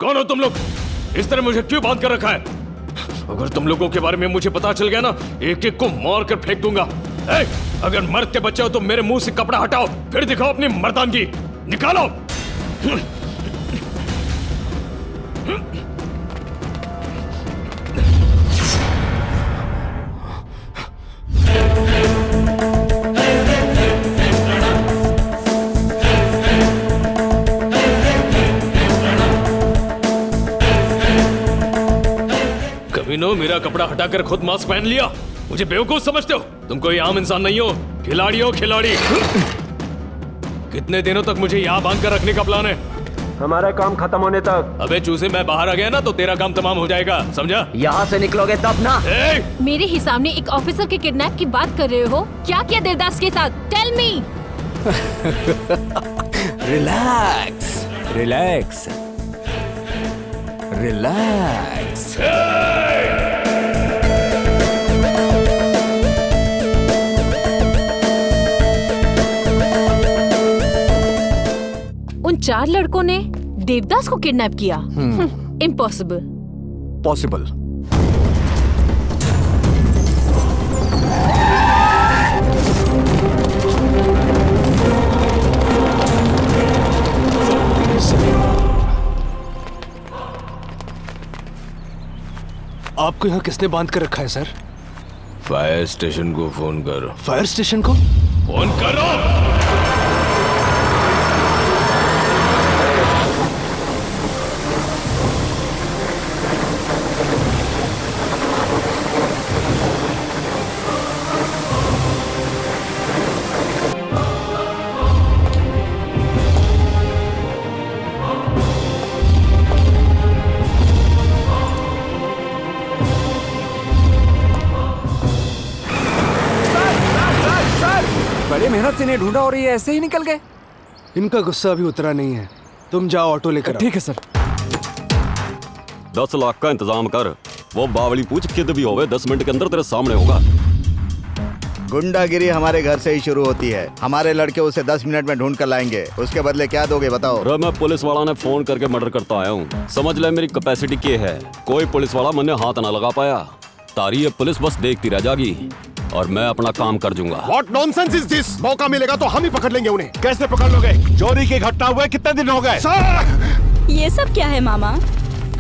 कौन हो तुम लोग? इस तरह मुझे क्यों बांध कर रखा है? अगर तुम लोगों के बारे में मुझे पता चल गया ना, एक एक को मार कर फेंक दूंगा। अगर मर्द के बच्चे हो तो मेरे मुंह से कपड़ा हटाओ, फिर दिखाओ अपनी मर्दानगी। निकालो। कमीनो, मेरा कपड़ा हटाकर खुद मास्क पहन लिया। मुझे बेवकूफ समझते हो? तुम कोई आम इंसान नहीं हो, खिलाड़ी हो, खिलाड़ी। कितने दिनों तक मुझे यहाँ बांध कर रखने का प्लान है? हमारा काम खत्म होने तक। अबे चूसे, मैं बाहर आ गया ना तो तेरा काम तमाम हो जाएगा, समझा? यहाँ से निकलोगे तब ना। मेरे ही सामने एक ऑफिसर के किडनैप की बात कर रहे हो? क्या किया देवदास के साथ? Tell me. Relax, relax, relax. उन 4 लड़कों ने देवदास को किडनैप किया? इम्पॉसिबल। पॉसिबल। आपको यहाँ किसने बांध कर रखा है सर? फायर स्टेशन को फोन करो। फायर स्टेशन को फोन करो। बड़ी मेहनत से नहीं ढूंढा और ये ऐसे ही निकल गए। इनका गुस्सा अभी उतरा नहीं है। तुम जाओ ऑटो लेकर। ठीक है सर। 10 लाख का इंतजाम कर। वो बावली पूछ किद भी होवे 10 मिनट के अंदर तेरे सामने होगा। गुंडागिरी हमारे घर से ही शुरू होती है। हमारे लड़के उसे 10 मिनट में ढूंढ कर लाएंगे। उसके बदले क्या दोगे बताओ? अरे मैं पुलिस वाला ने फोन करके मर्डर करता आया हूँ। समझ ले मेरी कैपेसिटी क्या है। कोई पुलिस वाला मैंने हाथ ना लगा पाया। तारी ये पुलिस बस देखती रह जाएगी और मैं अपना काम कर दूंगा। What nonsense is this? मौका मिलेगा तो हम ही पकड़ लेंगे उन्हें। कैसे पकड़ लोगे? चोरी की घटना हुए कितने दिन हो गए? ये सब क्या है मामा?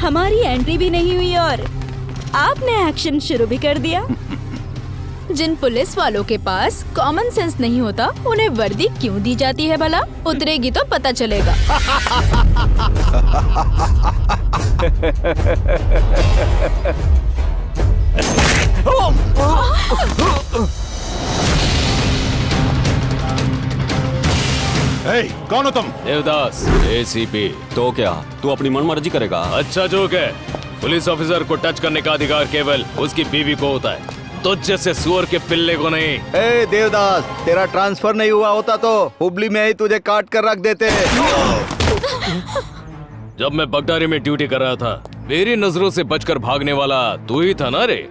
हमारी एंट्री भी नहीं हुई और आपने एक्शन शुरू भी कर दिया। जिन पुलिस वालों के पास कॉमन सेंस नहीं होता उन्हें वर्दी क्यों दी जाती है भला? उतरेगी तो पता चलेगा। कौन हो तुम? देवदास, एसीपी। तो क्या तू अपनी मनमर्जी करेगा? अच्छा जोक है। पुलिस ऑफिसर को टच करने का अधिकार केवल उसकी बीवी को होता है, तुझ जैसे सुअर के पिल्ले को नहीं। ए देवदास, तेरा ट्रांसफर नहीं हुआ होता तो हुबली में ही तुझे काट कर रख देते। जब मैं बगडारी में ड्यूटी कर रहा था, मेरी नजरों से बचकर भागने वाला तू ही था ना रे?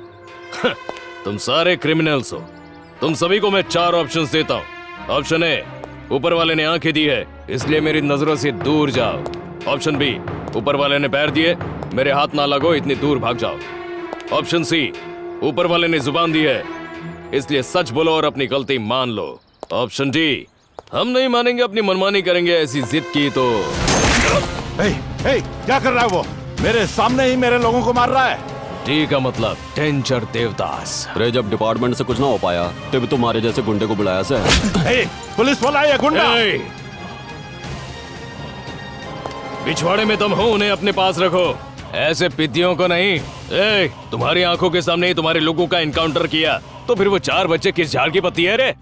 तुम सारे क्रिमिनल्स हो। तुम सभी को मैं 4 ऑप्शंस देता हूँ। ऑप्शन ए, ऊपर वाले ने आंखें दी है इसलिए मेरी नजरों से दूर जाओ। ऑप्शन बी, ऊपर वाले ने पैर दिए, मेरे हाथ ना लगो, इतनी दूर भाग जाओ। ऑप्शन सी, ऊपर वाले ने जुबान दी है इसलिए सच बोलो और अपनी गलती मान लो। ऑप्शन डी, हम नहीं मानेंगे, अपनी मनमानी करेंगे, ऐसी जिद की तो। क्या कर रहा है वो? मेरे सामने ही मेरे लोगों को मार रहा है। डी का मतलब डेंजर देवदास। अरे जब डिपार्टमेंट से कुछ ना हो पाया तब तुम्हारे जैसे गुंडे को बुलाया से। पुलिस वाला है या गुंडा? पिछवाड़े में तुम हो, उन्हें अपने पास रखो, ऐसे पिद्दियों को नहीं। तुम्हारी आंखों के सामने ही तुम्हारे लोगों का इनकाउंटर किया तो फिर वो 4 बच्चे किस झाड़ की पत्ती है रे?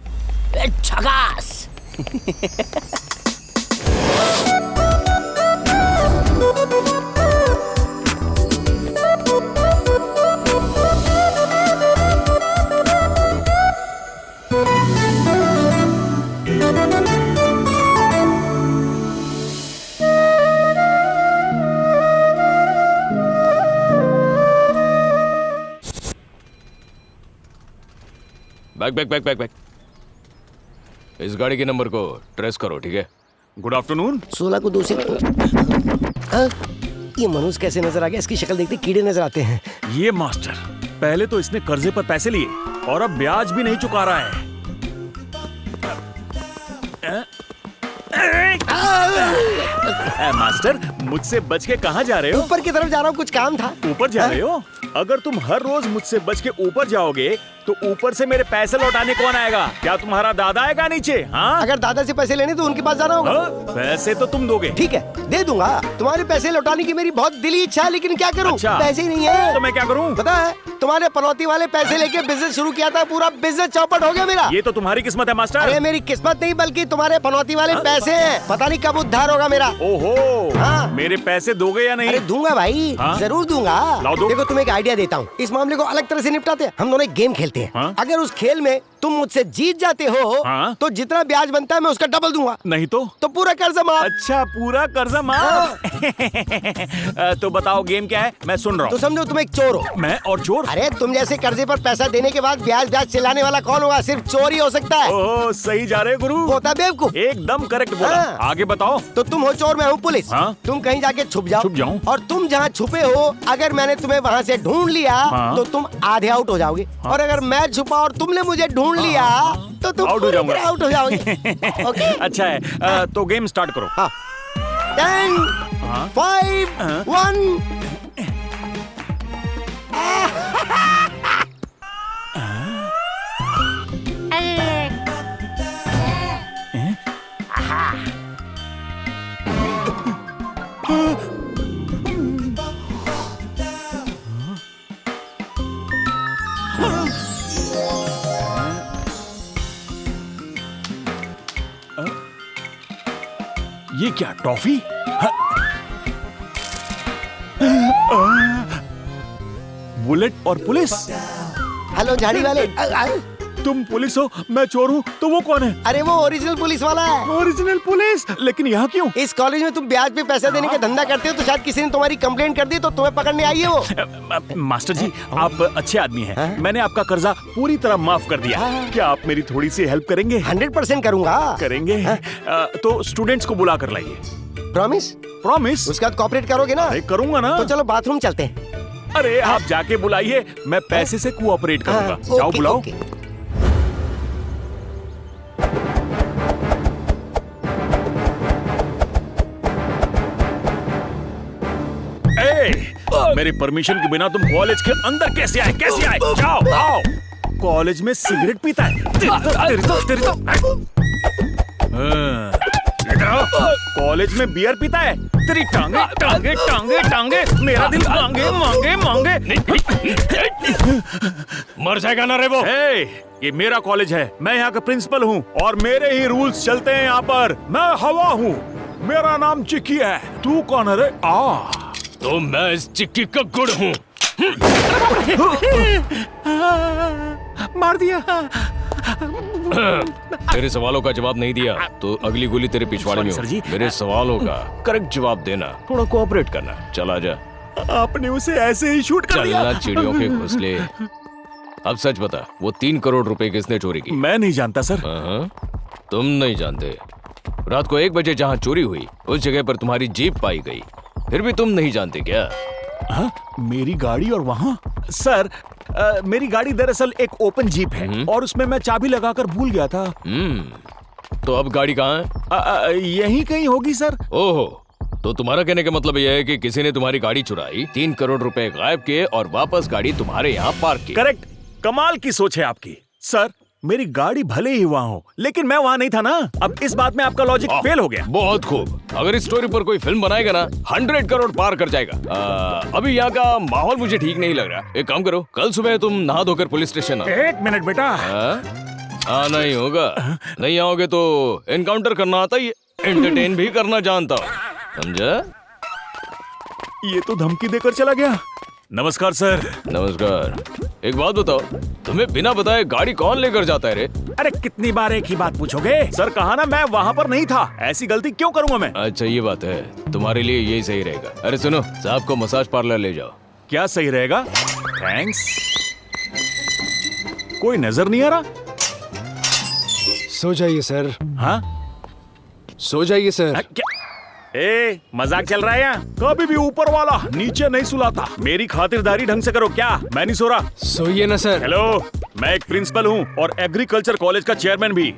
छगास। बैक। इस गाड़ी के नंबर को ट्रेस करो, ठीक है? Good afternoon. 16 को 2 से ये मनुष्य कैसे नजर आ गया? इसकी शक्ल देखते कीड़े नजर आते हैं। ये मास्टर, पहले तो इसने कर्जे पर पैसे लिए और अब ब्याज भी नहीं चुका रहा है। मास्टर, मुझसे बच के कहाँ जा रहे हो? ऊपर की तरफ जा रहा हूँ, कुछ काम था। ऊपर जा रहे हो? अगर तुम हर रोज मुझसे बच के ऊपर जाओगे तो ऊपर से मेरे पैसे लौटाने कौन आएगा? क्या तुम्हारा दादा आएगा नीचे? हाँ, अगर दादा से पैसे लेने तो उनके पास जाना होगा। पैसे तो तुम दोगे। ठीक है, दे दूंगा। तुम्हारे पैसे लौटाने की मेरी बहुत दिली इच्छा है, लेकिन क्या करूं? अच्छा, पैसे ही नहीं है। तो मैं क्या करूं? पता है, तुम्हारे पनौती वाले पैसे लेके बिजनेस शुरू किया था, पूरा बिजनेस चौपट हो गया मेरा। ये तो तुम्हारी किस्मत है मास्टर। अरे मेरी किस्मत नहीं, बल्कि तुम्हारे पनौती वाले पैसे हैं। पता नहीं कब उद्धार होगा मेरा। ओहो, हाँ। मेरे पैसे दोगे या नहीं? अरे दूंगा भाई, जरूर दूंगा। दो। देखो, तुम्हें एक आइडिया देता हूँ, इस मामले को अलग तरह से निपटाते हैं। हम दोनों एक गेम खेलते हैं। अगर उस खेल में तुम मुझसे जीत जाते हो तो जितना ब्याज बनता है मैं उसका डबल दूंगा। नहीं तो पूरा कर्जा माफ। अच्छा, पूरा कर्जा माफ। तो बताओ गेम क्या है, मैं सुन रहा हूँ। तो समझो तुम एक चोर हो। मैं और चोर? अरे तुम जैसे कर्जे पर पैसा देने के बाद ब्याज चिल्लाने वाला कौन होगा? सिर्फ चोर ही हो सकता है। ओह, सही जा रहे गुरु। होता बेवकूफ। एकदम करेक्ट बोला। आगे बताओ। तो तुम हो चोर, मैं हूँ पुलिस। तुम कहीं जाके छुप जाओ। और तुम जहाँ छुपे हो, अगर मैंने तुम्हें वहाँ से ढूंढ लिया तो तुम आधे आउट हो जाओगे। और अगर मैं छुपा और तुमने मुझे ढूंढ लिया तो तुम आउट हो जाऊंगा। आउट हो जाओगे। ओके, अच्छा है, तो गेम स्टार्ट करो। 10, 5, 1। ये क्या, टॉफी? बुलेट और पुलिस। हेलो झाड़ी वाले। तुम पुलिस हो, मैं चोर हूँ, तो वो कौन है? अरे वो ओरिजिनल पुलिस वाला है। Original police? लेकिन यहाँ क्यों? इस कॉलेज में तुम ब्याज पे पैसा देने का धंधा करते हो, तो शायद किसी ने तुम्हारी कंप्लेंट कर दी तो तुम्हें पकड़ने आई है वो। मास्टर जी, आप अच्छे आदमी हैं। मैंने आपका कर्जा पूरी तरह माफ कर दिया। क्या आप मेरी थोड़ी सी हेल्प करेंगे? 100% करूंगा। करेंगे? तो स्टूडेंट्स को बुला कर लाइए। प्रॉमिस? प्रॉमिस। उसके बाद कोऑपरेट करोगे ना? करूंगा ना। तो चलो बाथरूम चलते हैं। अरे आप जाके बुलाइए, मैं पैसे से कोऑपरेट करूंगा। जाओ बुलाओ। मेरी परमिशन के बिना तुम कॉलेज के अंदर कैसे आए? जाओ आओ। कॉलेज में सिगरेट पीता है। तेरी तो इधर आओ। कॉलेज में बियर पीता है। तेरी टांगे टांगे टांगे टांगे, मेरा दिल मांगे मांगे मांगे। मर जाएगा ना रे वो। ये मेरा कॉलेज है, मैं यहाँ का प्रिंसिपल हूँ और मेरे ही रूल्स चलते हैं यहाँ पर। मैं हवा हूँ, मेरा नाम चिक्की है। तू कौन है रे? तो मैं इस चिक्की का गुड़ हूँ। मार दिया। तेरे सवालों का जवाब नहीं दिया तो अगली गोली तेरे पिछवाड़े में सर जी। हो। मेरे सवालों का करेक्ट जवाब देना, थोड़ा कोऑपरेट करना। चला जा। आपने उसे ऐसे ही शूट कर दिया। चलना चिड़ियों के घोंसले। अब सच बता, वो 3 करोड़ रुपए किसने चोरी की? मैं नहीं जानता सर। तुम नहीं जानते? रात को 1 बजे जहाँ चोरी हुई उस जगह पर तुम्हारी जीप पाई गई, फिर भी तुम नहीं जानते क्या? मेरी गाड़ी और वहाँ? सर मेरी गाड़ी दरअसल एक ओपन जीप है और उसमें मैं चाबी लगाकर भूल गया था। तो अब गाड़ी कहाँ है? यहीं कहीं होगी सर। ओहो, तो तुम्हारा कहने का मतलब यह है कि किसी ने तुम्हारी गाड़ी चुराई, 3 करोड़ रुपए गायब किए और वापस गाड़ी तुम्हारे यहाँ पार्क की। करेक्ट। कमाल की सोच है आपकी। सर मेरी गाड़ी भले ही वहाँ हो, लेकिन मैं वहाँ नहीं था ना। अब इस बात में आपका लॉजिक फेल हो गया। बहुत खूब। अगर इस स्टोरी पर कोई फिल्म बनाएगा ना, 100 करोड़ पार कर जाएगा। अभी यहाँ का माहौल मुझे ठीक नहीं लग रहा। एक काम करो, कल सुबह तुम नहा धोकर पुलिस स्टेशन आओ। 1 मिनट बेटा। आना ही होगा। नहीं आओगे तो एनकाउंटर करना आता ही, एंटरटेन भी करना जानता हूँ, समझा? ये तो धमकी देकर चला गया। नमस्कार सर। नमस्कार। एक बात बताओ, तुम्हें बिना बताए गाड़ी कौन लेकर जाता है रे? अरे कितनी बार एक ही बात पूछोगे? सर कहा ना मैं वहाँ पर नहीं था। ऐसी गलती क्यों करूँगा मैं? अच्छा ये बात है, तुम्हारे लिए यही सही रहेगा। अरे सुनो, साहब को मसाज पार्लर ले जाओ। क्या सही रहेगा? थैंक्स। कोई नजर नहीं आ रहा? सो जाइए सर। हाँ सो जाइए सर। ए, मजाक चल रहा है यहाँ? कभी भी ऊपर वाला नीचे नहीं सुलाता। मेरी खातिरदारी ढंग से करो। क्या मैं नहीं सो रहा? सोइए ना सर। हेलो, मैं एक प्रिंसिपल हूँ और एग्रीकल्चर कॉलेज का चेयरमैन भी।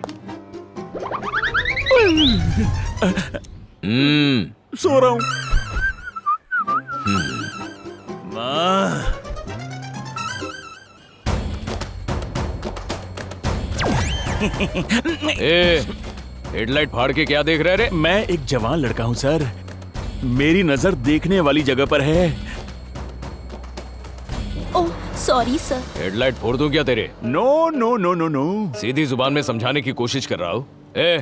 सो रहा हूँ। हेडलाइट फाड़ के क्या देख रहे रे? मैं एक जवान लड़का हूँ सर, मेरी नजर देखने वाली जगह पर है। Oh sorry sir. हेडलाइट फोड़ दूं क्या तेरे? No no no no no. सीधी जुबान में समझाने की कोशिश कर रहा हूँ। ए,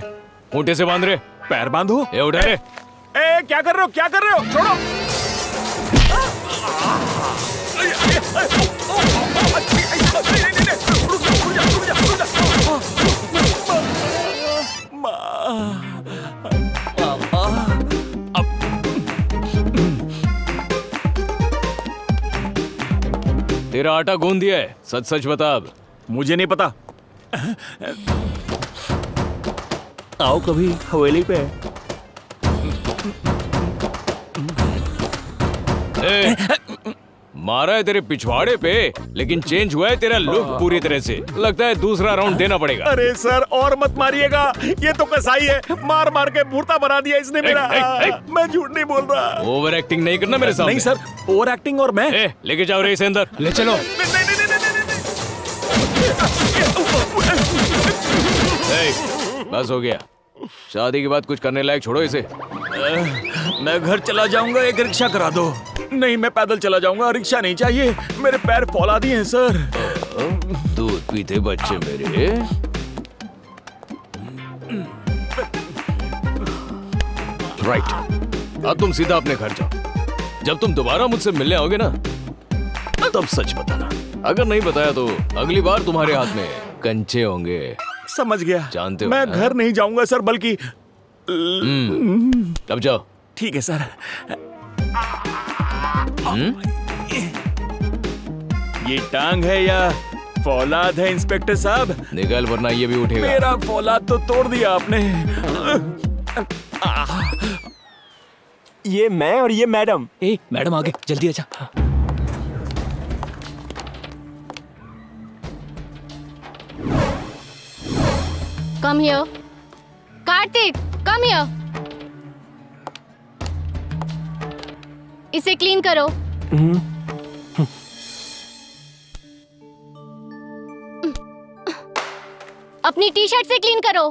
खूंटे से बांध रहे। पैर बांधो। ए, उठा रे। ए, क्या कर रहे हो? क्या कर रहे हो? छोड़ो। तेरा आटा गूंद दिया है, सच सच बता। अब मुझे नहीं पता। आओ कभी हवेली पे। मारा है तेरे पिछवाड़े पे, लेकिन चेंज हुआ है तेरा लुक पूरी तरह से। लगता है दूसरा राउंड देना पड़ेगा। अरे सर और मत मारिएगा, ये तो कसाई है। मार मार के भूरता बना दिया इसने मेरा। मैं झूठ नहीं बोल रहा। ओवर एक्टिंग नहीं करना मेरे सामने। नहीं सर, ओवर एक्टिंग। और मैं लेके जाओ रे इसे अंदर। ले चलो। बस हो गया। शादी के बाद कुछ करने लायक छोड़ो इसे। मैं घर चला जाऊंगा, एक रिक्शा करा दो। नहीं मैं पैदल चला जाऊंगा, रिक्शा नहीं चाहिए। मेरे पैर फौलादी हैं सर। दूध पीते बच्चे मेरे। राइट, अब तुम सीधा अपने घर जाओ। जब तुम दोबारा मुझसे मिलने आओगे ना, तब सच बताना। अगर नहीं बताया तो अगली बार तुम्हारे हाथ में कंचे होंगे। समझ गया। जानते हो मैं घर नहीं जाऊंगा सर, बल्कि अब जाओ। ठीक है सर। ये टांग है या फौलाद है इंस्पेक्टर साहब? निकल वरना ये भी उठेगा। मेरा फौलाद तो तोड़ दिया आपने। ये मैं और ये मैडम। ए मैडम आगे जल्दी आजा। Come here. Kartik, come here. इसे क्लीन करो। अपनी टी शर्ट से क्लीन करो।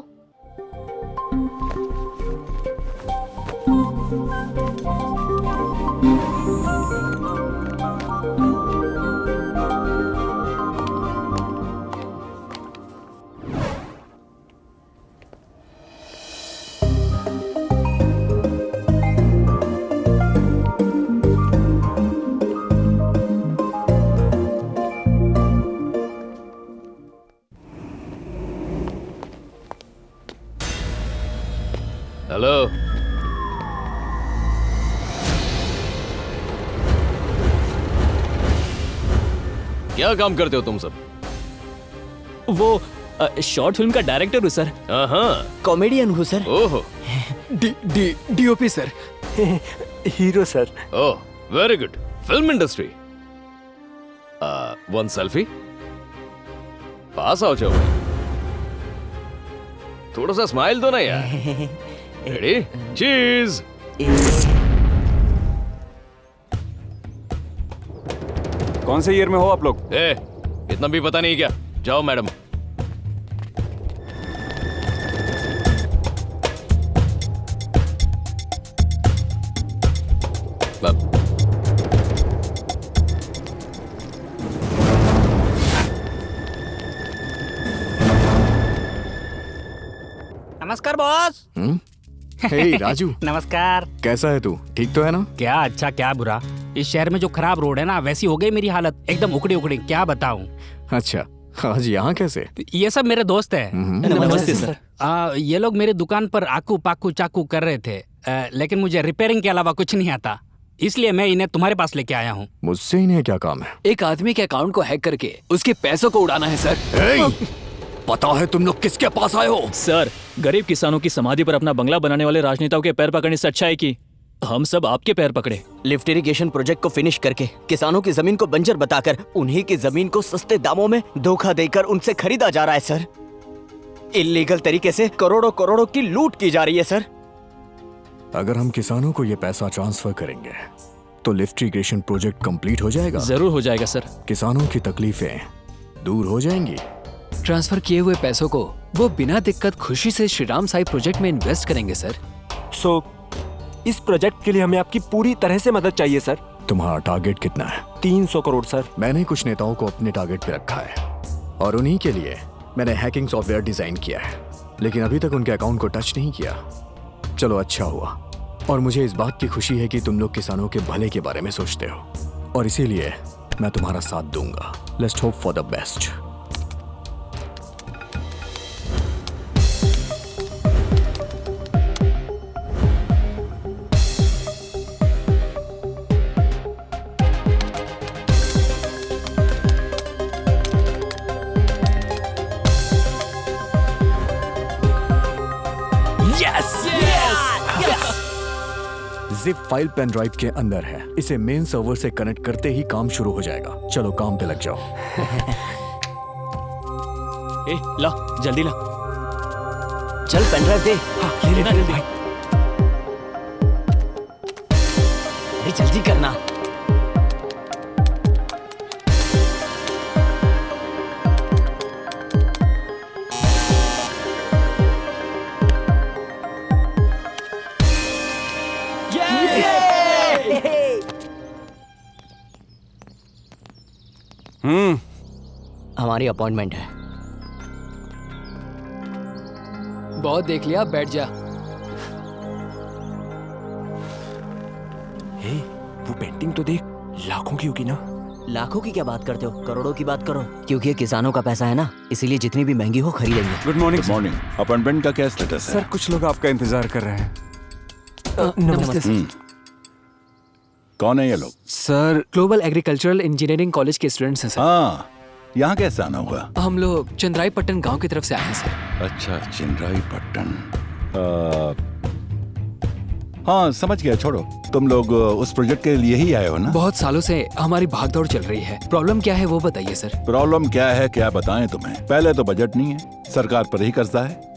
हेलो। क्या काम करते हो तुम सब? वो शॉर्ट फिल्म का डायरेक्टर हूँ सर। हाँ, कॉमेडियन हूँ सर। ओहो। DOP sir. Hero sir. Oh, very good. Film industry. One selfie. पास आओ जाओ। थोड़ा सा स्माइल दो ना यार। रेडी? चीज। कौन से ईयर में हो आप लोग? इतना भी पता नहीं क्या? जाओ मैडम। नमस्कार बॉस। हे राजू। नमस्कार। कैसा है तू? ठीक तो है ना? क्या अच्छा क्या बुरा। इस शहर में जो खराब रोड है ना, वैसी हो गई मेरी हालत, एकदम उखड़ी उखड़ी, क्या बताऊं। अच्छा, आज यहाँ कैसे? ये सब मेरे दोस्त हैं। नमस्ते सर। ये लोग मेरी दुकान पर आकू पाकू चाकू कर रहे थे, लेकिन मुझे रिपेयरिंग के अलावा कुछ नहीं आता, इसलिए मैं इन्हें तुम्हारे पास लेके आया हूँ। मुझसे इन्हें क्या काम है? एक आदमी के अकाउंट को हैक करके उसके पैसों को उड़ाना है सर। पता है तुम लोग किसके पास आए हो? सर, गरीब किसानों की समाधि पर अपना बंगला बनाने वाले राजनेताओं के पैर पकड़ने से अच्छा है कि हम सब आपके पैर पकड़े। लिफ्ट इरिगेशन प्रोजेक्ट को फिनिश करके किसानों की जमीन को बंजर बताकर उन्हीं की जमीन को सस्ते दामों में धोखा देकर उनसे खरीदा जा रहा है सर। इल्लीगल तरीके से करोड़ों करोड़ों की लूट की जा रही है सर। अगर हम किसानों को ये पैसा ट्रांसफर करेंगे तो लिफ्ट इरिगेशन प्रोजेक्ट कंप्लीट हो जाएगा। जरूर हो जाएगा सर। किसानों की तकलीफें दूर हो जाएंगी। ट्रांसफर किए हुए पैसों को वो बिना दिक्कत खुशी से श्रीराम साई प्रोजेक्ट में इन्वेस्ट करेंगे सर। सो इस प्रोजेक्ट के लिए हमें आपकी पूरी तरह से मदद चाहिए सर। तुम्हारा टारगेट कितना है? 300 करोड़ सर। मैंने कुछ नेताओं को अपने टारगेट पे रखा है और उन्हीं के लिए मैंने हैकिंग सॉफ्टवेयर डिजाइन किया है, लेकिन अभी तक उनके अकाउंट को टच नहीं किया। चलो अच्छा हुआ, और मुझे इस बात की खुशी है कि तुम लोग किसानों के भले के बारे में सोचते हो, और इसीलिए मैं तुम्हारा साथ दूंगा। Let's hope for the best. Zip file pen drive के अंदर है, इसे मेन सर्वर से कनेक्ट करते ही काम शुरू हो जाएगा। चलो काम पे लग जाओ। ला जल्दी ला। चल पेन ड्राइव दे। हाँ, ले लेना। अरे जल्दी करना। हमारी अपॉइंटमेंट है। बहुत देख लिया, बैठ जा। वो पेंटिंग तो देख, लाखों की होगी ना? लाखों की क्या बात करते हो, करोड़ों की बात करो, क्योंकि ये किसानों का पैसा है ना, इसीलिए जितनी भी महंगी हो खरीदेंगे। Good morning. Good morning. Appointment का क्या स्टेटस है? सर कुछ लोग आपका इंतजार कर रहे हैं। नमस्ते सर। कौन है ये लोग? Sir global agricultural engineering college के स्टूडेंट्स हैं सर। हाँ, यहाँ कैसे आना हुआ? हम लोग चंद्राईपट्टन गांव की तरफ से आए हैं सर। अच्छा, चंद्राईपट्टन। हाँ समझ गया, छोड़ो। तुम लोग उस प्रोजेक्ट के लिए ही आए हो ना? बहुत सालों से हमारी भागदौड़ चल रही है। प्रॉब्लम क्या है वो बताइए सर। प्रॉब्लम क्या है क्या बताएं तुम्हें? पहले तो बजट नहीं है, सरकार पर ही कर्जा है।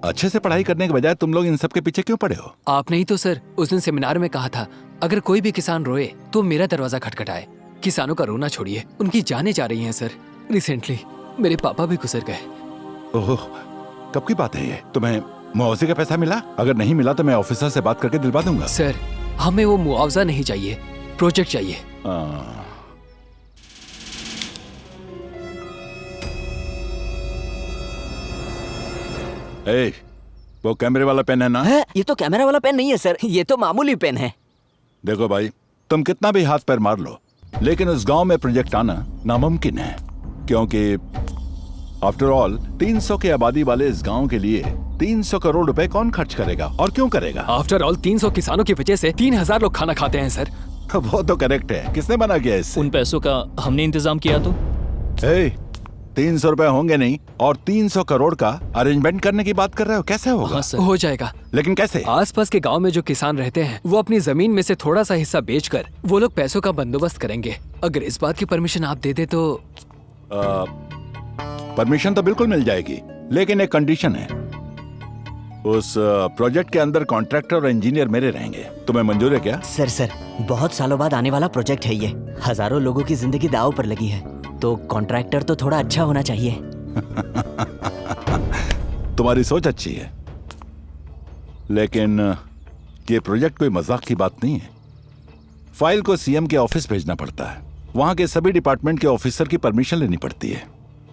अच्छे से पढ़ाई करने के बजाय तुम लोग इन सब के पीछे क्यों पड़े हो? आपने ही तो सर उस दिन सेमिनार में कहा था, अगर कोई भी किसान रोए तो मेरा दरवाजा खटखटाए। किसानों का रोना छोड़िए, उनकी जानें जा रही हैं सर। रिसेंटली मेरे पापा भी गुजर गए। ओह, कब की बात है ये? तुम्हें मुआवजे का पैसा मिला? अगर नहीं मिला तो मैं ऑफिसर से बात करके दिलवा दूंगा। सर, हमें वो मुआवजा नहीं चाहिए, प्रोजेक्ट चाहिए। ए, वो कैमरे वाला पेन है ना? ये तो कैमरा वाला पेन नहीं है सर, ये तो मामूली पेन है। देखो भाई, तुम कितना भी हाथ पैर मार लो, लेकिन उस गांव में प्रोजेक्ट आना नामुमकिन है, क्योंकि आफ्टर ऑल 300 की आबादी वाले इस गांव के लिए 300 करोड़ रुपए कौन खर्च करेगा और क्यों करेगा? आफ्टर ऑल 300 किसानों की वजह से 3000 लोग खाना खाते हैं सर। वो तो करेक्ट है, किसने मना किया इससे? उन पैसों का हमने इंतजाम किया तो? 300 रुपए होंगे नहीं और 300 करोड़ का अरेंजमेंट करने की बात कर रहे हो, कैसे होगा? हाँ सर, हो जाएगा। लेकिन कैसे? आसपास के गांव में जो किसान रहते हैं वो अपनी जमीन में से थोड़ा सा हिस्सा बेचकर वो लोग पैसों का बंदोबस्त करेंगे। अगर इस बात की परमिशन आप दे दे तो? परमिशन तो बिल्कुल मिल जाएगी, लेकिन एक कंडीशन है। उस प्रोजेक्ट के अंदर कॉन्ट्रैक्टर और इंजीनियर मेरे रहेंगे। तुम्हें मंजूर है क्या? सर, बहुत सालों बाद आने वाला प्रोजेक्ट है ये। हजारों लोगों की जिंदगी दांव पर लगी है, तो कॉन्ट्रैक्टर तो थोड़ा अच्छा होना चाहिए। तुम्हारी सोच अच्छी है, लेकिन ये प्रोजेक्ट कोई मजाक की बात नहीं है। फाइल को सीएम के ऑफिस भेजना पड़ता है, वहां के सभी डिपार्टमेंट के ऑफिसर की परमिशन लेनी पड़ती है,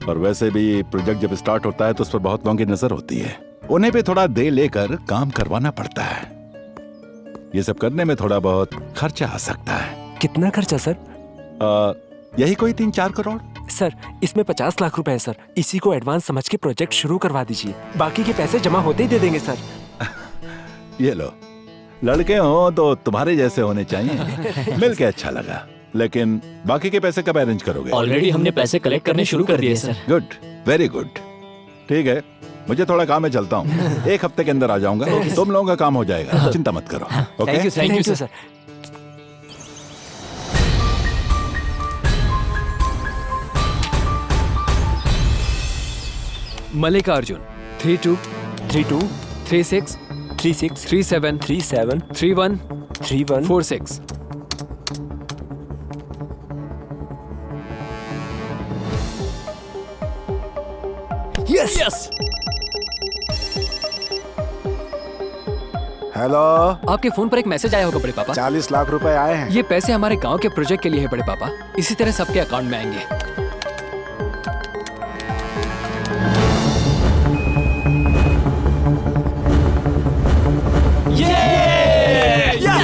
और वैसे भी प्रोजेक्ट जब स्टार्ट होता है तो उस पर बहुत लोगों की नजर होती है। उन्हें भी थोड़ा दे लेकर काम करवाना पड़ता है। ये सब करने में थोड़ा बहुत खर्चा आ सकता है। कितना खर्चा सर? यही कोई 3-4 करोड़। सर, इसमें 50 लाख रुपए है सर। इसी को एडवांस समझ के प्रोजेक्ट शुरू करवा दीजिए, बाकी के पैसे जमा होते ही दे देंगे सर। ये लो, लड़के हो तो तुम्हारे जैसे होने चाहिए। मिलके अच्छा लगा, लेकिन बाकी के पैसे कब अरेंज करोगे? ऑलरेडी हमने पैसे कलेक्ट करने शुरू कर दिए सर। Good, very good. ठीक है, मुझे थोड़ा काम है, चलता हूँ। 1 हफ्ते के अंदर आ जाऊंगा, तुम लोगों का काम हो जाएगा, चिंता मत करो। Okay, thank you sir. Mallikarjun 32 32 36 36 37 37 31 31 46। Yes. Hello, आपके फोन पर एक मैसेज आया होगा बड़े पापा। 40 लाख रुपए आए हैं। ये पैसे हमारे गांव के प्रोजेक्ट के लिए है बड़े पापा, इसी तरह सबके अकाउंट में आएंगे।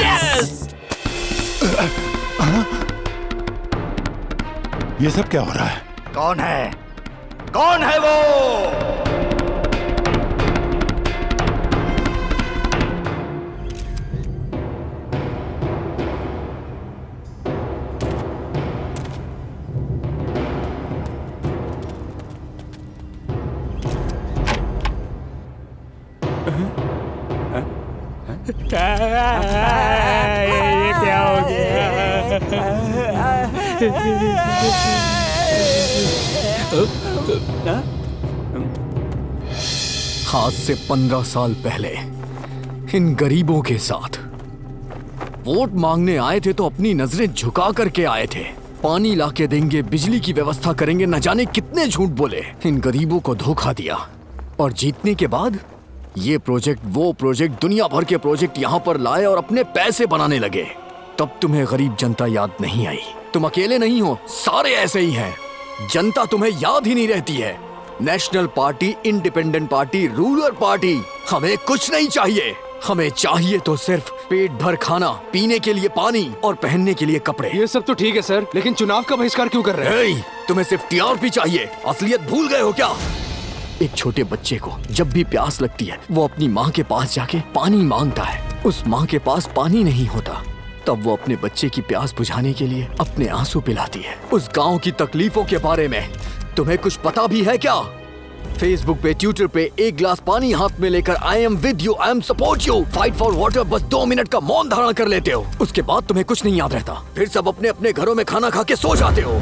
यस! ये सब क्या हो रहा है? कौन है? कौन है वो? ये क्या हो गया? आज से 15 साल पहले इन गरीबों के साथ वोट मांगने आए थे तो अपनी नजरें झुका करके आए थे। पानी लाके देंगे, बिजली की व्यवस्था करेंगे, न जाने कितने झूठ बोले। इन गरीबों को धोखा दिया और जीतने के बाद ये प्रोजेक्ट, वो प्रोजेक्ट, दुनिया भर के प्रोजेक्ट यहाँ पर लाए और अपने पैसे बनाने लगे। तब तुम्हें गरीब जनता याद नहीं आई। तुम अकेले नहीं हो, सारे ऐसे ही हैं। जनता तुम्हें याद ही नहीं रहती है। National party, independent party, ruler party, हमें कुछ नहीं चाहिए। हमें चाहिए तो सिर्फ पेट भर खाना, पीने के लिए पानी और पहनने के लिए कपड़े। ये सब तो ठीक है सर, लेकिन चुनाव का बहिष्कार क्यों कर रहे हैं? तुम्हें सिर्फ टीआरपी चाहिए, असलियत भूल गए हो क्या? एक छोटे बच्चे को जब भी प्यास लगती है वो अपनी माँ के पास जाके पानी मांगता है। उस माँ के पास पानी नहीं होता, तब वो अपने बच्चे की प्यास बुझाने के लिए अपने आंसू पिलाती है। उस गांव की तकलीफों के बारे में तुम्हें कुछ पता भी है क्या? फेसबुक पे, ट्विटर पे एक गिलास पानी हाथ में लेकर I am with you, I am support you, fight for water, बस 2 मिनट का मौन धारण कर लेते हो। उसके बाद तुम्हें कुछ नहीं याद रहता, फिर सब अपने अपने घरों में खाना खा के सो जाते हो।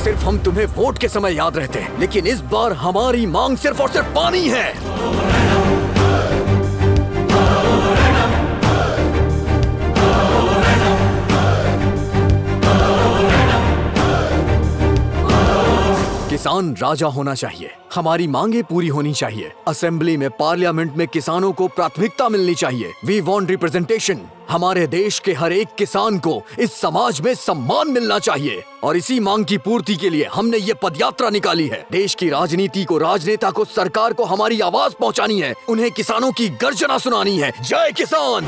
सिर्फ हम तुम्हें वोट के समय याद रहते हैं, लेकिन इस बार हमारी मांग सिर्फ और सिर्फ पानी है। किसान राजा होना चाहिए, हमारी मांगे पूरी होनी चाहिए। असेंबली में, पार्लियामेंट में किसानों को प्राथमिकता मिलनी चाहिए। We want representation. हमारे देश के हर एक किसान को इस समाज में सम्मान मिलना चाहिए और इसी मांग की पूर्ति के लिए हमने ये पदयात्रा निकाली है। देश की राजनीति को, राजनेता को, सरकार को हमारी आवाज पहुंचानी है। उन्हें किसानों की गर्जना सुनानी है। जय किसान।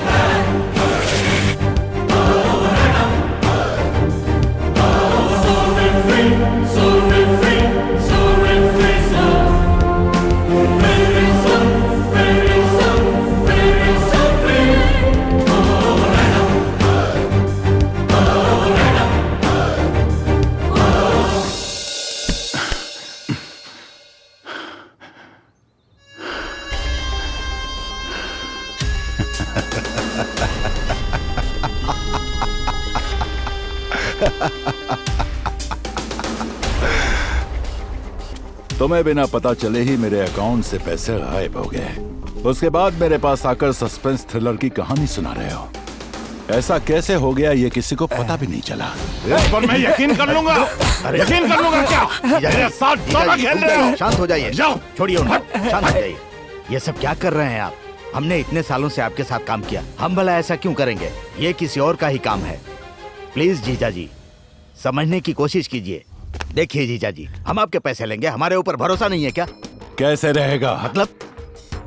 तुम्हें बिना पता चले ही मेरे अकाउंट से पैसे गायब हो गए। उसके बाद मेरे पास आकर सस्पेंस थ्रिलर की कहानी सुना रहे हो। ऐसा कैसे हो गया ये किसी को पता भी नहीं चला। इस पर मैं यकीन कर लूंगा। यकीन कर लूंगा क्या? मेरे साथ दोनों खेल रहे हो। शांत हो जाइए। जाओ, छोड़िए उन्हें। शांत हो जाइए। ये सब क्या कर रहे हैं आप? हमने इतने सालों से आपके साथ काम किया, हम भला ऐसा क्यों करेंगे? ये किसी और का ही काम है। प्लीज जीजा जी, समझने की कोशिश कीजिए। देखिए जीजा जी, हम आपके पैसे लेंगे, हमारे ऊपर भरोसा नहीं है क्या? कैसे रहेगा? मतलब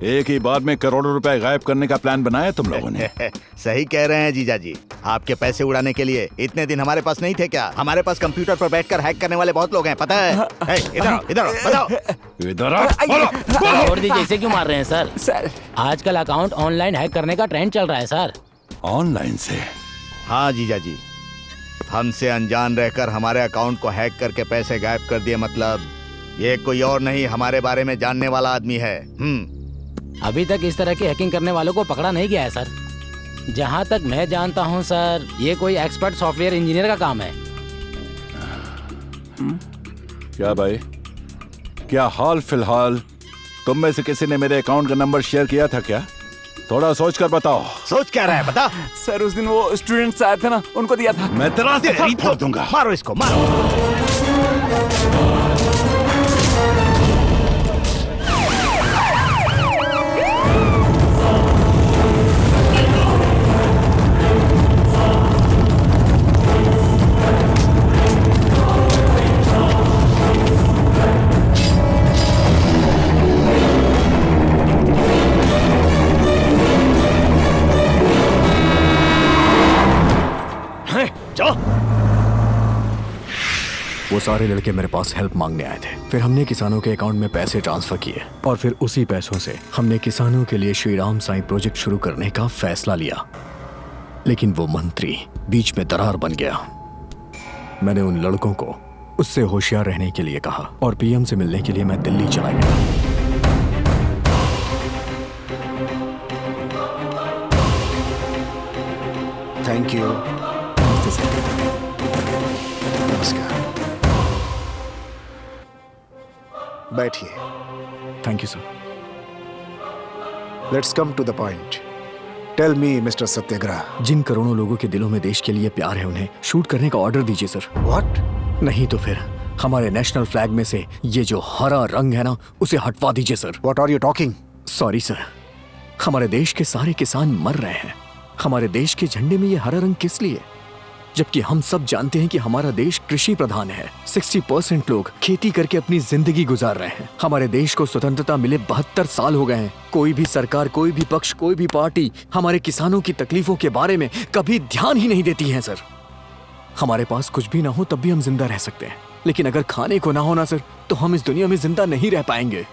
एक ही बार में करोड़ों रुपए गायब करने का प्लान बनाया तुम लोगों ने। सही कह रहे हैं जीजा जी। आपके पैसे उड़ाने के लिए इतने दिन हमारे पास नहीं थे क्या? हमारे पास कंप्यूटर पर बैठकर हैक करने वाले बहुत लोग हैं, पता है? इधर इधर बताओ। इधर और दीजिए, इसे क्यों मार रहे हैं सर? आजकल अकाउंट ऑनलाइन हैक करने का ट्रेंड चल रहा है सर। ऑनलाइन से? हाँ जीजा जी, हमसे अनजान रहकर हमारे अकाउंट को हैक करके पैसे गायब कर दिए। मतलब ये कोई और नहीं, हमारे बारे में जानने वाला आदमी है। अभी तक इस तरह की हैकिंग करने वालों को पकड़ा नहीं गया है सर। जहाँ तक मैं जानता हूँ सर, ये कोई एक्सपर्ट सॉफ्टवेयर इंजीनियर का काम है। क्या भाई, क्या हाल फिलहाल तुम में से किसी ने मेरे अकाउंट का नंबर शेयर किया था क्या? थोड़ा सोच कर बताओ। सोच क्या रहा है बता। सर उस दिन वो स्टूडेंट्स आए थे ना, उनको दिया था। मैं तेरा सर फोड़ दूंगा। मारो इसको, मारो। वो सारे लड़के मेरे पास हेल्प मांगने आए थे। फिर हमने किसानों के अकाउंट में पैसे ट्रांसफर किए और फिर उसी पैसों से हमने किसानों के लिए श्री राम साईं प्रोजेक्ट शुरू करने का फैसला लिया। लेकिन वो मंत्री बीच में दरार बन गया। मैंने उन लड़कों को उससे होशियार रहने के लिए कहा और पीएम से मिलने के लिए मैं दिल्ली चला गया। Thank you. नमस्कार। बैठिए। Thank you sir. Let's come to the point. Tell me mister Satyagraha. जिन करोड़ों लोगों के दिलों में देश के लिए प्यार है, उन्हें शूट करने का ऑर्डर दीजिए सर। व्हाट? नहीं तो फिर हमारे नेशनल फ्लैग में से ये जो हरा रंग है ना, उसे हटवा दीजिए sir. What are you talking? Sorry sir, हमारे देश के सारे किसान मर रहे हैं। हमारे देश के झंडे में ये हरा रंग किस लिए? जबकि हम सब जानते हैं कि हमारा देश कृषि प्रधान है। 60% लोग खेती करके अपनी जिंदगी गुजार रहे हैं। हमारे देश को स्वतंत्रता मिले 72 साल हो गए हैं। कोई भी सरकार, कोई भी पक्ष, कोई भी पार्टी हमारे किसानों की तकलीफों के बारे में कभी ध्यान ही नहीं देती है सर। हमारे पास कुछ भी ना हो तब भी हम जिंदा रह सकते हैं, लेकिन अगर खाने को ना हो ना सर, तो हम इस दुनिया में जिंदा नहीं रह पाएंगे।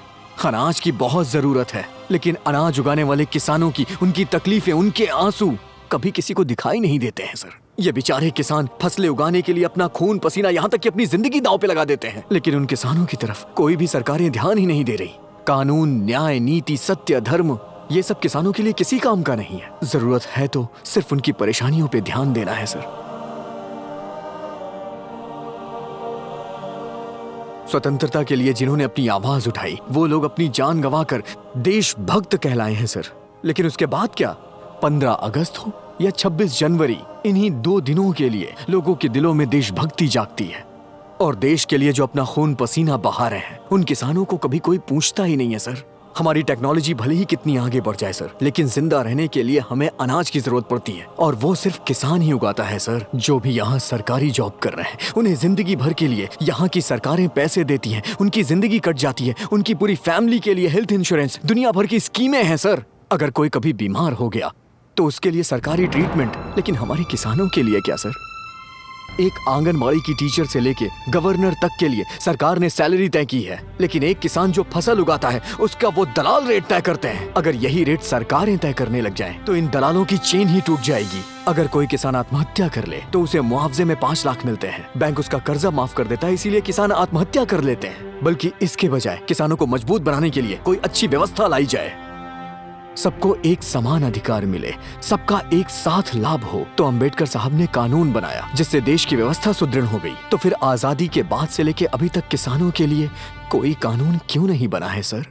अनाज की बहुत जरूरत है, लेकिन अनाज उगाने वाले किसानों की, उनकी तकलीफें, उनके आंसू कभी किसी को दिखाई नहीं देते हैं सर। ये बेचारे किसान फसलें उगाने के लिए अपना खून पसीना, यहाँ तक कि अपनी जिंदगी दांव पे लगा देते हैं, लेकिन उन किसानों की तरफ कोई भी सरकारें ध्यान ही नहीं दे रही। कानून, न्याय, नीति, सत्य, धर्म, ये सब किसानों के लिए किसी काम का नहीं है। जरूरत है तो सिर्फ उनकी परेशानियों पे ध्यान देना है सर। स्वतंत्रता के लिए जिन्होंने अपनी आवाज उठाई, वो लोग अपनी जान गंवाकर देशभक्त कहलाए हैं सर। लेकिन उसके बाद क्या? 15 अगस्त हो या 26 जनवरी, इन्हीं 2 दिनों के लिए लोगों के दिलों में देशभक्ति जागती है और देश के लिए जो अपना खून पसीना बहा रहे हैं, उन किसानों को कभी कोई पूछता ही नहीं है सर। हमारी टेक्नोलॉजी भले ही कितनी आगे बढ़ जाए सर, लेकिन जिंदा रहने के लिए हमें अनाज की जरूरत पड़ती है, और वो सिर्फ किसान ही उगाता है सर। जो भी यहाँ सरकारी जॉब कर रहे हैं, उन्हें जिंदगी भर के लिए यहाँ की सरकारें पैसे देती हैं, उनकी जिंदगी कट जाती है, उनकी पूरी फैमिली के लिए हेल्थ इंश्योरेंस, दुनिया भर की स्कीमें हैं सर। अगर कोई कभी बीमार हो गया तो उसके लिए सरकारी ट्रीटमेंट, लेकिन हमारे किसानों के लिए क्या सर? एक आंगनबाड़ी की टीचर से लेके गवर्नर तक के लिए सरकार ने सैलरी तय की है, लेकिन एक किसान जो फसल उगाता है उसका वो दलाल रेट तय करते हैं। अगर यही रेट सरकारें तय करने लग जाएं, तो इन दलालों की चेन ही टूट जाएगी। अगर कोई किसान आत्महत्या कर ले तो उसे मुआवजे में 5 लाख मिलते हैं, बैंक उसका कर्जा माफ कर देता है, इसीलिए किसान आत्महत्या कर लेते हैं। बल्कि इसके बजाय किसानों को मजबूत बनाने के लिए कोई अच्छी व्यवस्था लाई जाए, सबको एक समान अधिकार मिले, सबका एक साथ लाभ हो। तो अंबेडकर साहब ने कानून बनाया जिससे देश की व्यवस्था सुदृढ़ हो गई। तो फिर आजादी के बाद से लेके अभी तक किसानों के लिए कोई कानून क्यों नहीं बना है सर?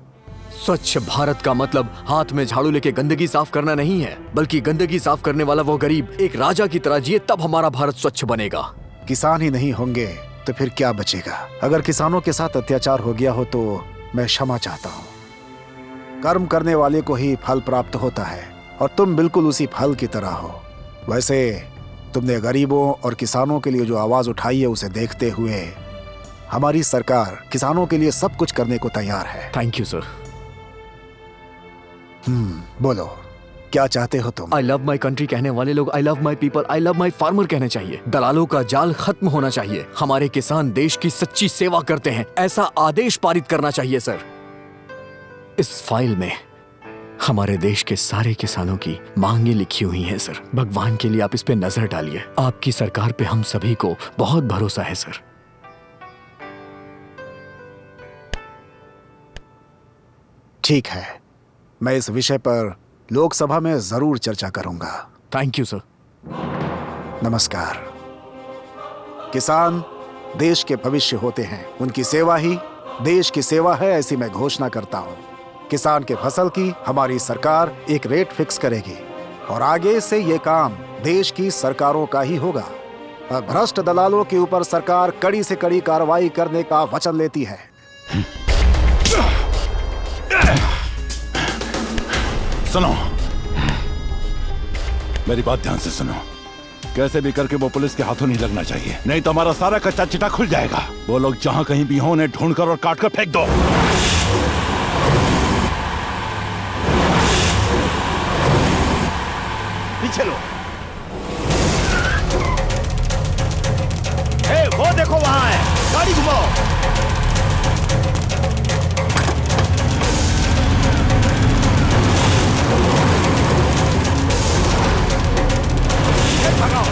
स्वच्छ भारत का मतलब हाथ में झाड़ू लेके गंदगी साफ करना नहीं है, बल्कि गंदगी साफ करने वाला वो गरीब एक राजा की तरह जिए, तब हमारा भारत स्वच्छ बनेगा। किसान ही नहीं होंगे तो फिर क्या बचेगा? अगर किसानों के साथ अत्याचार हो गया हो तो मैं क्षमा चाहता हूँ। कर्म करने वाले को ही फल प्राप्त होता है, और तुम बिल्कुल उसी फल की तरह हो। वैसे तुमने गरीबों और किसानों के लिए जो आवाज उठाई है, उसे देखते हुए हमारी सरकार किसानों के लिए सब कुछ करने को तैयार है। Thank you sir. बोलो क्या चाहते हो तुम? आई लव माई कंट्री कहने वाले लोग I love my people, I love my farmer कहने चाहिए। दलालों का जाल खत्म होना चाहिए। हमारे किसान देश की सच्ची सेवा करते हैं, ऐसा आदेश पारित करना चाहिए सर। इस फाइल में हमारे देश के सारे किसानों की मांगे लिखी हुई हैं सर। भगवान के लिए आप इस पे नजर डालिए। आपकी सरकार पे हम सभी को बहुत भरोसा है सर। ठीक है, मैं इस विषय पर लोकसभा में जरूर चर्चा करूंगा। Thank you sir. नमस्कार। किसान देश के भविष्य होते हैं, उनकी सेवा ही देश की सेवा है, ऐसी मैं घोषणा करता हूं। किसान के फसल की हमारी सरकार एक रेट फिक्स करेगी, और आगे से ये काम देश की सरकारों का ही होगा। और भ्रष्ट दलालों के ऊपर सरकार कड़ी से कड़ी कार्रवाई करने का वचन लेती है। सुनो, मेरी बात ध्यान से सुनो। कैसे भी करके वो पुलिस के हाथों नहीं लगना चाहिए, नहीं तो हमारा सारा कच्चा चिटा खुल जाएगा। वो लोग जहां कहीं भी हों, उन्हें ढूंढकर और काट कर फेंक दो। पीछे लो। वो देखो वहां है, गाड़ी घुमाओ। भगाओ,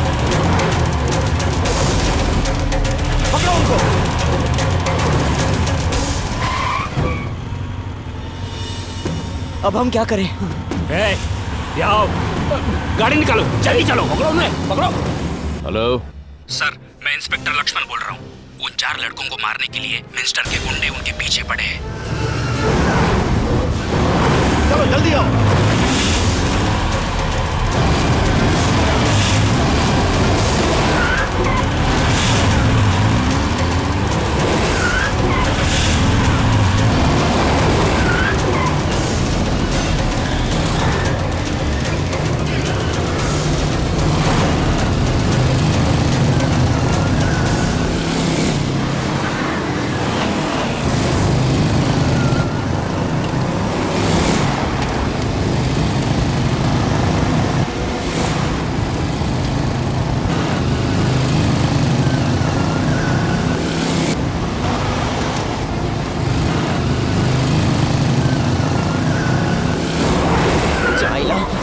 पकड़ो उनको। अब हम क्या करें? आओ, गाड़ी निकालो, जल्दी चलो, पकड़ो उन्हें, पकड़ो। हेलो सर, मैं इंस्पेक्टर लक्ष्मण बोल रहा हूँ। उन 4 लड़कों को मारने के लिए मिनिस्टर के गुंडे उनके पीछे पड़े हैं। चलो जल्दी आओ।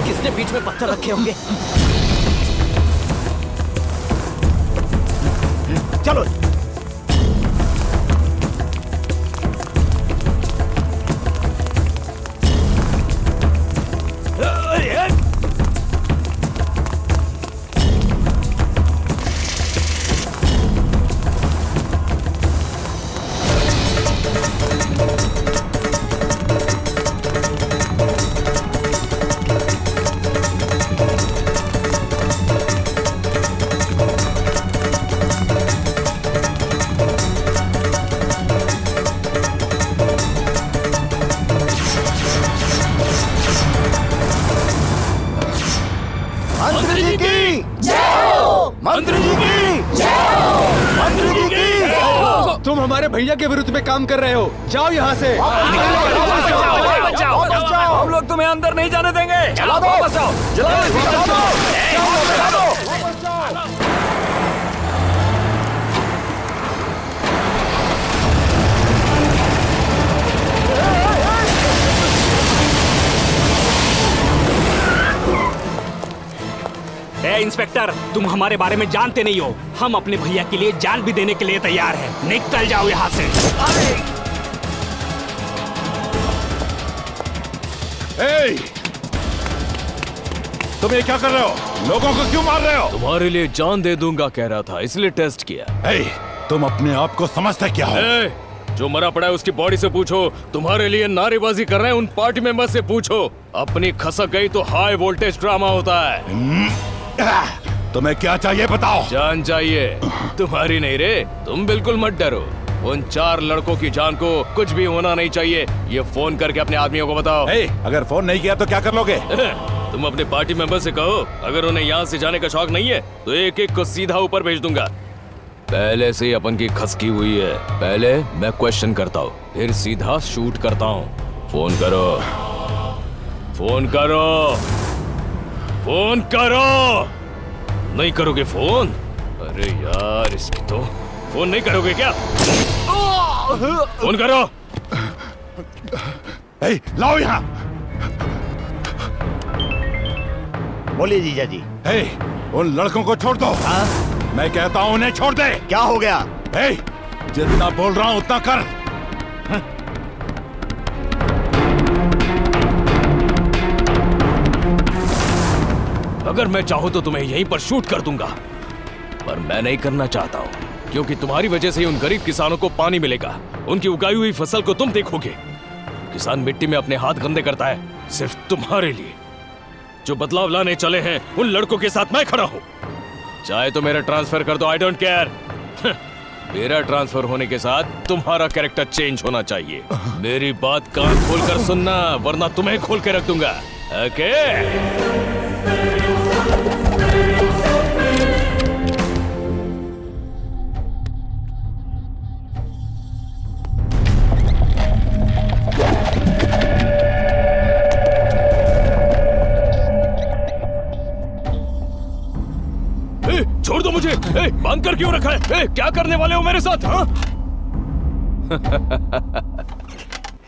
किसने बीच में पत्थर रखे होंगे? चलो। तुम हमारे भैया के विरुद्ध में काम कर रहे हो। जाओ यहाँ से। हम लोग तुम्हें अंदर नहीं जाने देंगे। चला दो। बचाओ, इंस्पेक्टर, तुम हमारे बारे में जानते नहीं हो। हम अपने भैया के लिए जान भी देने के लिए तैयार हैं। निकल जाओ यहाँ से। तुम ये क्या कर रहे हो? लोगों को क्यों मार रहे हो? तुम्हारे लिए जान दे दूंगा कह रहा था, इसलिए टेस्ट किया। तुम अपने आप को समझते क्या हो? जो मरा पड़ा है उसकी बॉडी से पूछो। तुम्हारे लिए नारेबाजी कर रहे हैं उन पार्टी मेंबर से पूछो। अपनी खसक गई तो हाई वोल्टेज ड्रामा होता है। तुम्हें क्या चाहिए बताओ? जान चाहिए? तुम्हारी नहीं रे, तुम बिल्कुल मत डरो। उन 4 लड़कों की जान को कुछ भी होना नहीं चाहिए। ये फोन करके अपने आदमियों को बताओ। अगर फोन नहीं किया तो क्या कर लोगे? तुम अपने पार्टी मेंबर से कहो, अगर उन्हें यहाँ से जाने का शौक नहीं है तो एक एक को सीधा ऊपर भेज दूंगा। पहले से ही अपन की खसकी हुई है। पहले मैं क्वेश्चन करता हूँ, फिर सीधा शूट करता हूँ। फोन करो, फोन करो, फोन करो। नहीं करोगे फोन? अरे यार, इसकी तो फोन नहीं करोगे क्या? फोन करो। लाओ यहाँ। बोलिए जीजा जी। उन लड़कों को छोड़ दो। मैं कहता हूँ उन्हें छोड़ दे। क्या हो गया? जितना बोल रहा हूँ उतना कर। अगर मैं चाहूँ तो तुम्हें यहीं पर शूट कर दूंगा, पर मैं नहीं करना चाहता हूँ, क्योंकि तुम्हारी वजह से ही उन गरीब किसानों को पानी मिलेगा। उनकी उगाई हुई फसल को तुम देखोगे। किसान मिट्टी में अपने हाथ गंदे करता है सिर्फ तुम्हारे लिए। जो बदलाव लाने चले हैं उन लड़कों के साथ मैं खड़ा हूँ। चाहे तो मेरा ट्रांसफर कर दो, आई डोंट केयर। मेरा ट्रांसफर होने के साथ तुम्हारा कैरेक्टर चेंज होना चाहिए। मेरी बात कान खोलकर सुनना, वरना तुम्हें खोल के रख दूंगा। ओके? छोड़ दो मुझे। बांध कर क्यों रखा है? क्या करने वाले हो मेरे साथ? हाँ?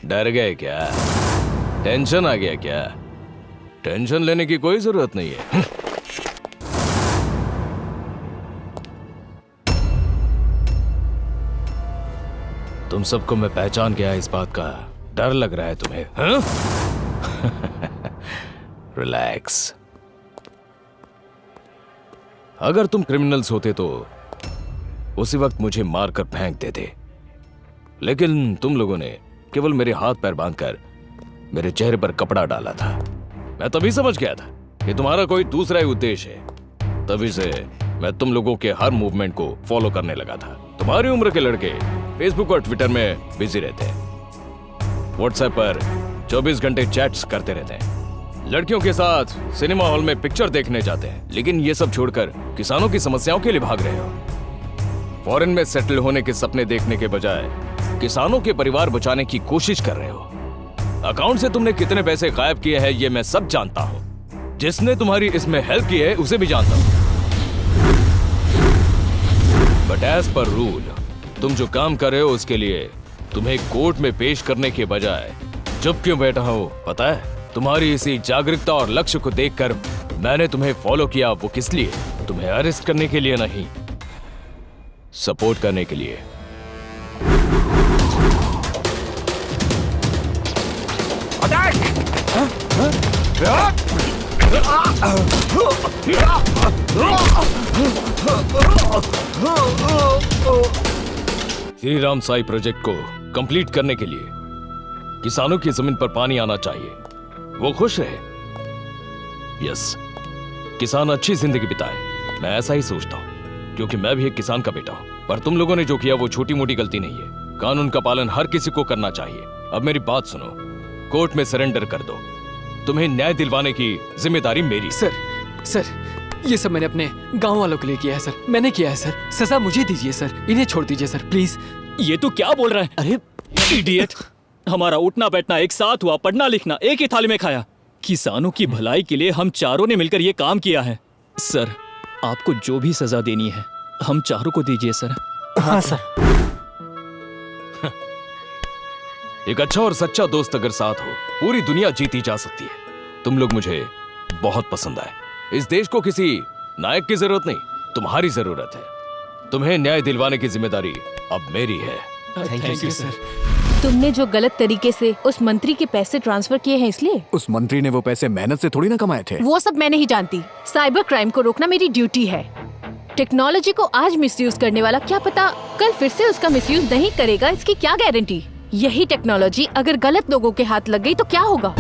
डर गए क्या? टेंशन आ गया क्या? टेंशन लेने की कोई जरूरत नहीं है। तुम सबको मैं पहचान गया, इस बात का डर लग रहा है तुम्हें? हाँ? रिलैक्स। अगर तुम क्रिमिनल्स होते तो उसी वक्त मुझे मारकर फेंक देते, लेकिन तुम लोगों ने केवल मेरे हाथ पैर बांधकर मेरे चेहरे पर कपड़ा डाला था। मैं तभी समझ गया था कि तुम्हारा कोई दूसरा ही उद्देश्य है। तभी से मैं तुम लोगों के हर मूवमेंट को फॉलो करने लगा था। तुम्हारी उम्र के लड़के फेसबुक और ट्विटर में बिजी रहते हैं, व्हाट्सएप पर 24 घंटे चैट्स करते रहते हैं, लड़कियों के साथ सिनेमा हॉल में पिक्चर देखने जाते हैं, लेकिन ये सब छोड़कर किसानों की समस्याओं के लिए भाग रहे हो। फॉरेन में सेटल होने के सपने देखने के बजाय किसानों के परिवार बचाने की कोशिश कर रहे हो। अकाउंट से तुमने कितने पैसे गायब किए हैं ये मैं सब जानता हूं। जिसने तुम्हारी इसमें हेल्प की है उसे भी जानता हूं। बट एज पर रूल तुम जो काम कर रहे हो उसके लिए तुम्हें कोर्ट में पेश करने के बजाय चुप क्यों बैठा हो पता है? तुम्हारी इसी जागरूकता और लक्ष्य को देखकर मैंने तुम्हें फॉलो किया। वो किस लिए? तुम्हें अरेस्ट करने के लिए नहीं, सपोर्ट करने के लिए। श्री राम साई प्रोजेक्ट को कंप्लीट करने के लिए किसानों की जमीन पर पानी आना चाहिए, वो खुश रहे। यस, किसान अच्छी जिंदगी बिताए, मैं ऐसा ही सोचता हूँ, क्योंकि मैं भी एक किसान का बेटा हूँ। पर तुम लोगों ने जो किया वो छोटी मोटी गलती नहीं है। कानून का पालन हर किसी को करना चाहिए। अब मेरी बात सुनो, कोर्ट में सरेंडर कर दो। तुम्हें न्याय दिलवाने की जिम्मेदारी मेरी। सर ये सब मैंने अपने गांव वालों के लिए किया है सर। मैंने किया है सर। सजा मुझे दीजिए सर। इन्हें छोड़ दीजिए सर, प्लीज ये तू क्या बोल रहा है? अरे इडियट! हमारा उठना बैठना एक साथ हुआ, पढ़ना लिखना एक ही थाली में खाया। किसानों की भलाई के लिए हम चारों ने मिलकर ये काम किया है। सर, आपको जो भी सजा देनी है हम चारों को दीजिए सर। हाँ सर। एक अच्छा और सच्चा दोस्त अगर साथ हो, पूरी दुनिया जीती जा सकती है। तुम लोग मुझे बहुत पसंद आए। इस देश को किसी नायक की जरूरत नहीं, तुम्हारी जरूरत है। तुम्हें न्याय दिलवाने की जिम्मेदारी अब मेरी है। Thank you sir. तुमने जो गलत तरीके से उस मंत्री के पैसे ट्रांसफर किए हैं इसलिए। उस मंत्री ने वो पैसे मेहनत से थोड़ी ना कमाए थे। वो सब मैं नहीं जानती। साइबर क्राइम को रोकना मेरी ड्यूटी है। टेक्नोलॉजी को आज मिसयूज करने वाला क्या पता कल फिर से उसका मिसयूज नहीं करेगा, इसकी क्या गारंटी। यही टेक्नोलॉजी अगर गलत लोगों के हाथ लग गई तो क्या होगा।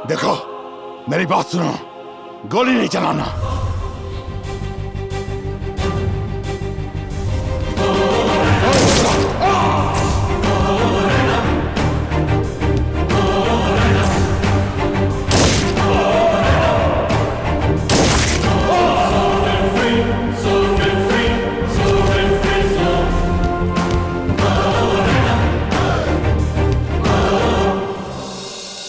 देखो मेरी बात सुनो, गोली नहीं चलाना।